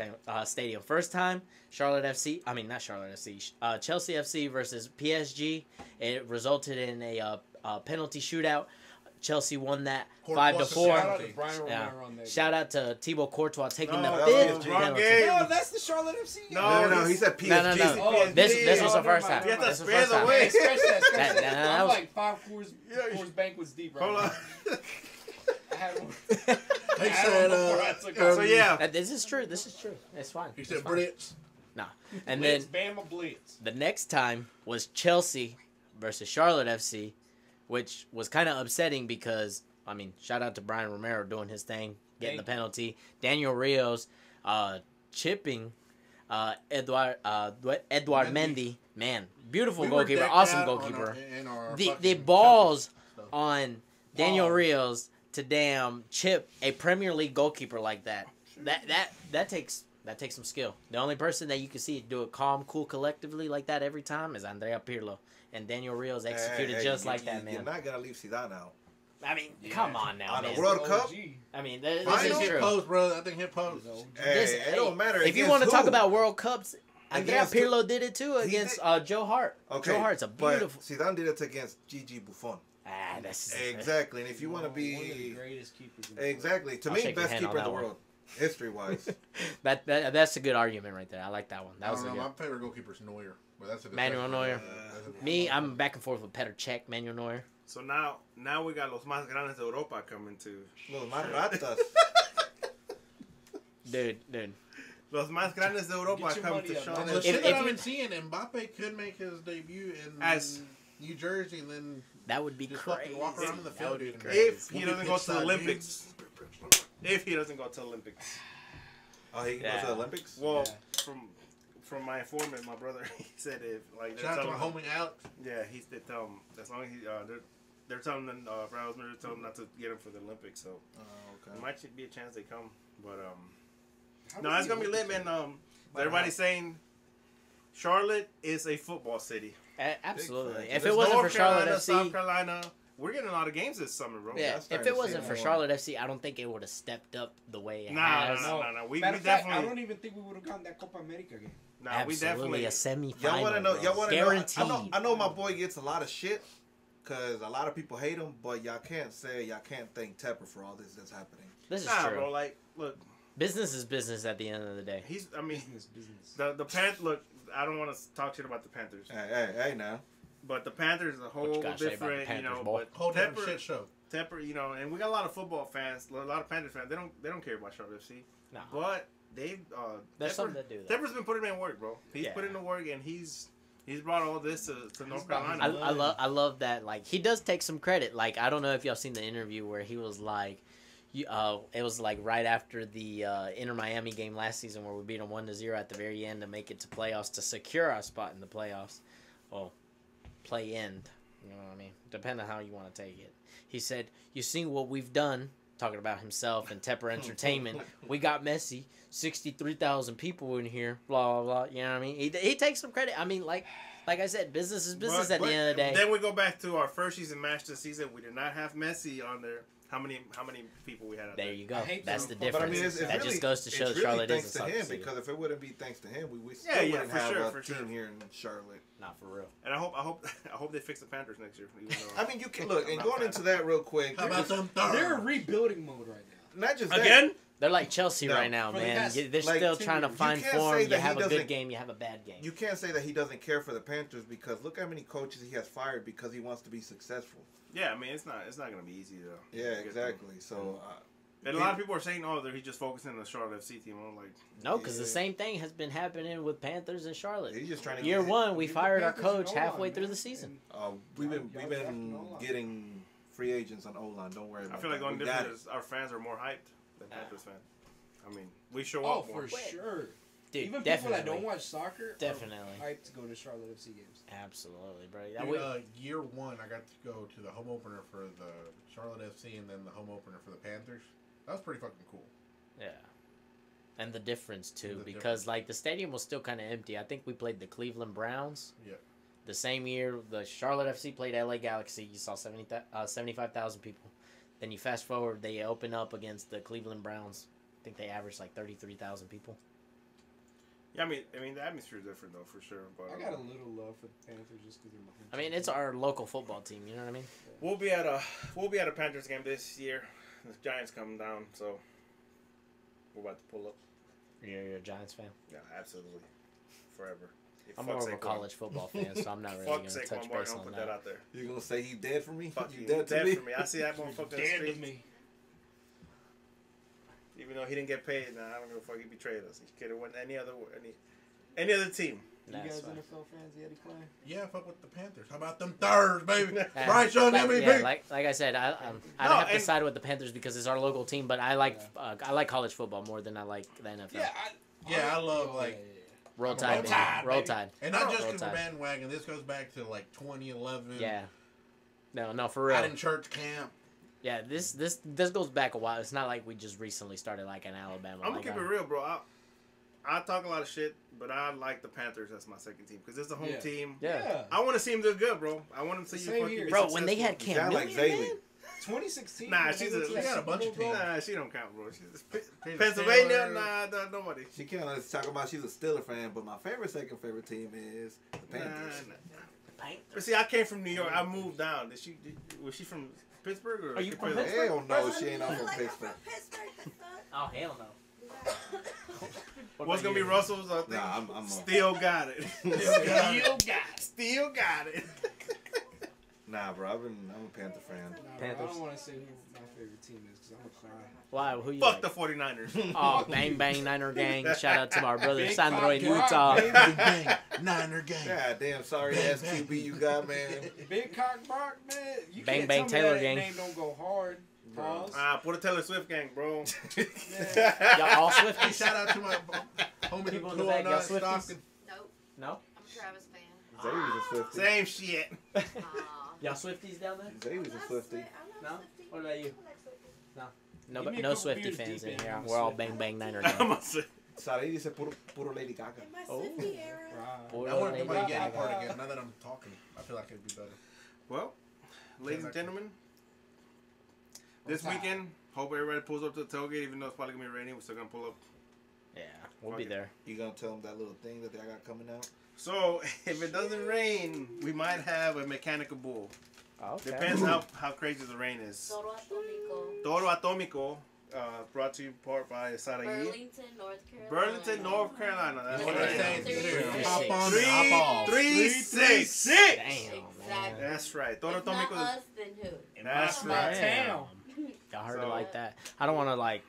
Stadium. First time, Charlotte FC. I mean, not Charlotte FC. Chelsea FC versus PSG. It resulted in a penalty shootout. Chelsea won that Courtois 5-4. Shout out to Brian Yeah. Romero on that. Shout out to Thibaut Courtois taking No, the that fifth was wrong penalty. game. No, that's the Charlotte FC. No, He said PSG. No. Oh, This was the oh, first never time. You have to This was the spare first the time. way. Hey, scratch that. That- that I'm was- like 5 Coors banquets deep right Hold on. now. I had one. He I said, don't know where I took So yeah, This is true. This is true. It's fine. he It's said fine. Brits. And then Blitz, Bama Blitz. the next time was Chelsea versus Charlotte FC, which was kind of upsetting because, I mean, shout out to Brian Romero doing his thing, getting the penalty. Daniel Rios chipping Edouard Mendy. Man, beautiful We were goalkeeper, decked awesome out on goalkeeper. in our The fucking balls stuff. on Daniel Oh. Rios to damn chip a Premier League goalkeeper like that. That takes some skill. The only person that you can see do it calm, cool, collectively like that every time is Andrea Pirlo. And Daniel Rios executed Hey, just you- like that, You're man. not gonna leave Zidane out. I mean, Yeah. come on now, On a man. World Cup? OG. I mean, I this think is hit true. post, bro. I think hit post. Hey, This- it don't matter. If you against want to talk who. about World Cups, Andrea Against who? Pirlo did it too He against did. Joe Hart. Okay, Joe Hart's a beautiful. But Zidane did it against Gigi Buffon. That's Exactly, and if you want to One of the be greatest keepers. in the world. exactly to I'll me shake your best hand on keeper in that the one. world, history wise. that's a good argument right there. I like that one. That I was don't a know. good. My favorite goalkeeper is Neuer, but that's a Manuel Neuer. That's a- Me, I'm back and forth with Petr Cech, Manuel Neuer. so now we got los más grandes de Europa coming to. Los más ratas. Dude. Los más grandes de Europa Get your come money to up, Charlotte. And the If- shit if that you- I've been seeing, Mbappe could make his debut in As- New Jersey, and then That would be just crazy. fucking walk around in the That field, would be dude. crazy. If he We'll be doesn't go to the pitchside, Olympics. If he doesn't go to the Olympics. Oh, he goes Yeah. to the Olympics. Well, Yeah. from my informant, my brother, he said if like Shout out to my telling him- homie Alex. yeah, they tell him as long as he they're telling them Real Madrid tell him not to get him for the Olympics, so Oh, there okay. might be a chance they come. But How no, does it's he gonna be look lit, at man. you? Everybody's saying Charlotte is a football city. Absolutely. Big If There's it wasn't North for Charlotte Carolina, FC, South Carolina, we're getting a lot of games this summer, bro. yeah. I'm If starting it to wasn't see for more. Charlotte FC, I don't think it would have stepped up the way it Nah, has. no. We Matter of fact, I definitely, don't even think we would have gotten that Copa America game. we Absolutely definitely. a semifinal. Y'all want to know? bro. Y'all want to know? Guaranteed. I know my boy gets a lot of shit because a lot of people hate him, but y'all can't thank Tepper for all this that's happening. This is Nah, true. bro. Like, look, Business is business at the end of the day. I mean, Business. the Panthers. Look, I don't want to talk shit about the Panthers, Hey, now. but the Panthers is a you whole gotta say about the different, Panthers, boy? But Whole different shit show. Tepper, and we got a lot of football fans, a lot of Panthers fans. They don't care about Charlotte FC, No. but they There's something to do. Though. Tepper's been putting in work, bro. He's Yeah. put in the work, and he's brought all this to North about his Carolina. I love that. Like he does take some credit. Like I don't know if y'all seen the interview where he was like, it was like right after the Inter Miami game last season where we beat them 1-0 at the very end to make it to playoffs to secure our spot in the playoffs. Well, play end. You know what I mean? Depending on how you want to take it. He said, "You seen what we've done?" Talking about himself and Tepper Entertainment. We got messy. 63,000 people in here. Blah, blah, blah. You know what I mean? He takes some credit. I mean, like I said, business is business at the end of the day. Then we go back to our first season match this season. We did not have Messi on there. How many people we had out there? There you go. hate That's to- the difference. But I mean, it's that really, just goes to show it's Charlotte really is thanks a to him, soccer city. because if it wouldn't be thanks to him, we still wouldn't for have sure, a for team sure. here in Charlotte. Not for real. And I hope they fix the Panthers next year. Even though I mean, you can look, I'm and not going fan. into that real quick. How about them third? They're in rebuilding mode right now. Not just that. Again? They're like Chelsea No. right now, For the man. past, They're like, still 10 trying to years. find You can't form. say You that he have a good doesn't- game, you have a bad game. You can't say that he doesn't care for the Panthers, because look how many coaches he has fired because he wants to be successful. Yeah, I mean it's not going to be easy though. Yeah, exactly. So And a lot of people are saying, "Oh, he's just focusing on the Charlotte FC team." I'm like, No, because the Yeah. same thing has been happening with Panthers and Charlotte. he's just trying to Year get, one, we Give the fired our Panthers an coach O-line, halfway through man. the season. We've Y'all been drafting O-line. getting free agents on O-line. Don't worry about I feel like that. the only We got difference is our fans are more hyped than Panthers fans. I mean, we show Oh, up more. for sure. Dude, Even definitely. people that don't watch soccer Definitely. are hyped to go to Charlotte FC games. Absolutely, bro. Dude, year one, I got to go to the home opener for the Charlotte FC and then the home opener for the Panthers. That was pretty fucking cool. Yeah. And the difference, too, The because, difference. like, the stadium was still kind of empty. I think we played the Cleveland Browns. Yeah. The same year, the Charlotte FC played LA Galaxy. You saw 75,000 people. Then you fast forward, they open up against the Cleveland Browns. I think they averaged, like, 33,000 people. Yeah, I mean the atmosphere is different though, for sure. But I got a little love for the Panthers just because they're my I mean, it's our local football team, you know what I mean? we'll be at a Panthers game this year. The Giants come down, so we're about to pull up. You're a Giants fan? Yeah, absolutely, forever. I'm Fuck more of a Saquon. college football fan, so I'm not really Fuck going to Saquon touch Barkley, base I'll on put that. that out there. You're gonna say he dead for me? Fuck You dead to me? for me. I see that motherfucker in the dead to street. me. Even though he didn't get paid, nah, I don't give a fuck. He betrayed us. He could have won any other team. You That's guys fine. NFL fans, YETI CLAN? Yeah, fuck with the Panthers. How about them thirds, baby? Yeah. Bryce Young, MVP. Yeah, like I said, I'd have to and- side with the Panthers because it's our local team. But I like college football more than I like the NFL. I love, like, Roll Roll Tide, baby. Tide, Roll baby. Tide. and not Roll just because we're Tide. bandwagon. This goes back to, like, 2011. Yeah. No, for Out real. in church camp. Yeah, this goes back a while. It's not like we just recently started like in Alabama. I'm gonna like, keep it real, bro. I talk a lot of shit, but I like the Panthers as my second team because it's the home Yeah. team. Yeah. I want to see them do good, bro. I want them to see Same you fucking here. be Bro, when they had successful. Cam sound like Newton, Zaylee. man. 2016. Nah, when she's they went a- to we that got a Super bunch Bowl of teams. game. Nah, she don't count, bro. She's Taylor Pennsylvania, Taylor. nah, nobody. She can't let's talk about she's a Steeler fan, but my second favorite team is the Panthers. Nah. But see, I came from New York. I moved down. Was she from Pittsburgh or? Are you from Pittsburgh? Pittsburgh? Hell no, she ain't Like from I'm Pittsburgh. from Pittsburgh, the fuck? Oh hell no. What's gonna be Russell's? I think. Nah, I'm Still got it. Still got it. Nah, bro. I'm a Panther fan. Nah, bro, I Panthers. don't want to say who my favorite team is because I'm going to cry. Why? Who you Fuck like? the 49ers. Oh, bang bang Niner gang! Shout out to my brother Big Sandro in cock rock, Utah. baby. Bang, bang. Niner gang. God damn, sorry ass QB you got, man. Big cock Brock, man. You Bang, can't bang, tell me Taylor that gang. name don't go hard. Pause. Put a Taylor Swift gang, bro. Y'all all Hey, Swifties? shout out to my homie People in who the back, on y'all Stockton. Swifties? Nope. No? I'm a Travis fan. Zay was a Swiftie. Same shit. Aw. Y'all Swifties down there? Zay was a Swiftie. No? What about you? No, Give me a no couple Swifty beers fans deep in in, here. I'm a We're all Swiftie. bang bang Niner I'm gang. gonna say. Sorry, dice puro Lady Gaga. In my Oh. Swiftie era. Right. I want to do my Lady Yeti Gaga. part again. Now that I'm talking, I feel like it'd be better. Well, ladies and gentlemen, this What's up? weekend, hope everybody pulls up to the tailgate. Even though it's probably gonna be raining, we're still gonna pull up. Yeah, we'll be there. You gonna tell them that little thing that I got coming out? So if it doesn't rain, we might have a mechanical bull. Okay. Depends how crazy the rain is. Toro Atomico. Toro Atomico, brought to you in part by Sarayi. Burlington, North Carolina. Burlington, North Carolina. That's What right. they say? Three, Hop on, Three, hop off. 3-6. Damn, man. Exactly. That's right. Toro If not Atomico. us, then who? That's My right. town. Y'all heard it So- like that. I don't want to like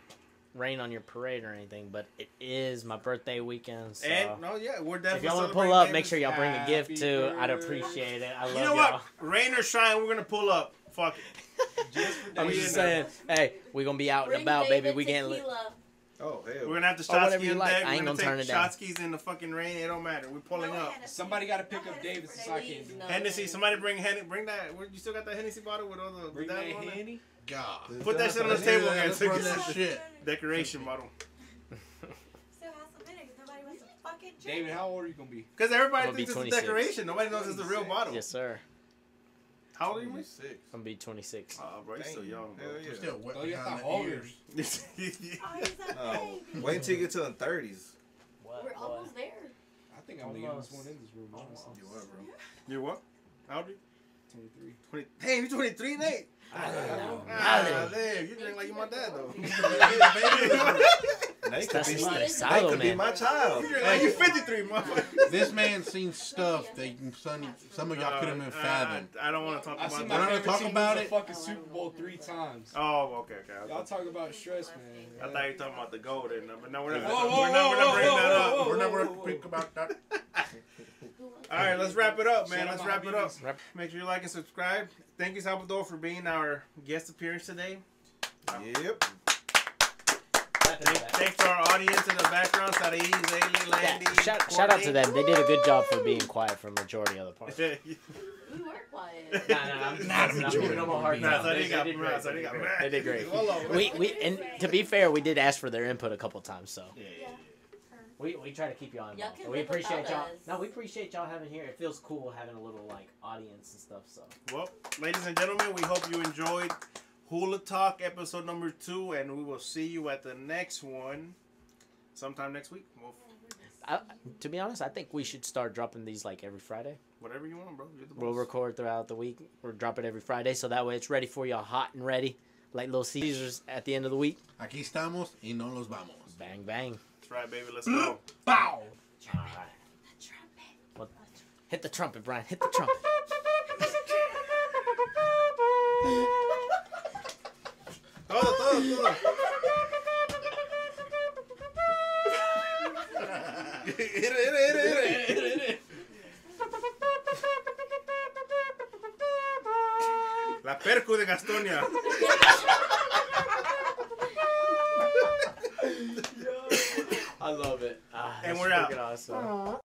rain on your parade or anything, but it is my birthday weekend. So And no, yeah, we're if definitely. y'all want to pull celebrating up, make sure y'all bring a gift Happy too. I'd birthday. appreciate it. I love You know y'all. what? Rain or shine, we're gonna pull up. Fuck it. Just for I'm We just in saying, there. hey, we're gonna be out and Bring about, David baby. We getting lit. tequila. Oh, hell. We're gonna have the Or whatever Shotsky you in like. deck. I We're ain't gonna gonna turn take it down. Shotskis in the fucking rain. It don't matter. We're pulling up. Somebody got to pick up Davis so I can't do it. Hennessy, somebody bring that. You still got that Hennessy bottle with all the Bring that that on it? Henny. God. Put that shit on the Let's table do that. again. Let's So run you that can- shit. Decoration bottle. Still has some in it 'cause nobody wants to fucking drink. David, how old are you gonna be? Because everybody I'm gonna be thinks it's a 26. decoration. Nobody knows it's a real bottle. Yes, sir. How old are you, Miss? 26. I'm gonna be 26. Oh, bro, you're still young, bro. Hell You're yeah. still wet Oh, you got behind the the older. ears. Oh, he's a No. baby. Wait until you get to the 30s. What? We're almost there. I think I'm the youngest one in this room. Honestly. You are, bro. You're what? How old are you? 23. 20. Damn, you're 23, Nate. Dale. Damn, you drink like you're my dad, though. Nate Estás could be my, estresado, Nate could be man. my child. You drink like you're 53, motherfucker. This man's seen stuff that some of y'all couldn't even fathom. I don't want to talk I see about We're my not that. gonna favorite talk team about lose it. the fucking Super Bowl 3 times. Oh, okay. Y'all talk about stress, man. I thought you were talking about the gold, but no, we're not. Whoa, We're not bringing that whoa, up. We're never going to speak about that. All right, let's wrap it up, man. Shout out Let's my wrap it up. Wrap- Make sure you like and subscribe. Thank you, Salvador, for being our guest appearance today. Yep. Thanks to our audience in the background, Sari, Zaylee, Landy. Yeah, shout out to them. They did a good job for being quiet for the majority of the part. them. We were quiet. I'm giving them a hard Nah, time. Sari They got did mad. great. Sari got mad. They did great. Hold on. And to be fair, we did ask for their input a couple times, so Yeah. we try to keep y'all Y'all involved. can And we live appreciate without y'all. us. No, we appreciate y'all having here. It feels cool having a little like audience and stuff. So Well, ladies and gentlemen, we hope you enjoyed Hoolitalk episode number 2, and we will see you at the next one sometime next week. Well, to be honest, I think we should start dropping these like every Friday. whatever you want, bro. You're the We'll boss. record throughout the week. We'll drop it every Friday, so that way it's ready for y'all, hot and ready, like Little Caesars at the end of the week. Aquí estamos y no los vamos. Bang bang. That's right, baby. Let's go. Bow! All right. What? Hit the trumpet, Brian. Hit the trumpet. Todo. Hit it. La percu de Gastonia.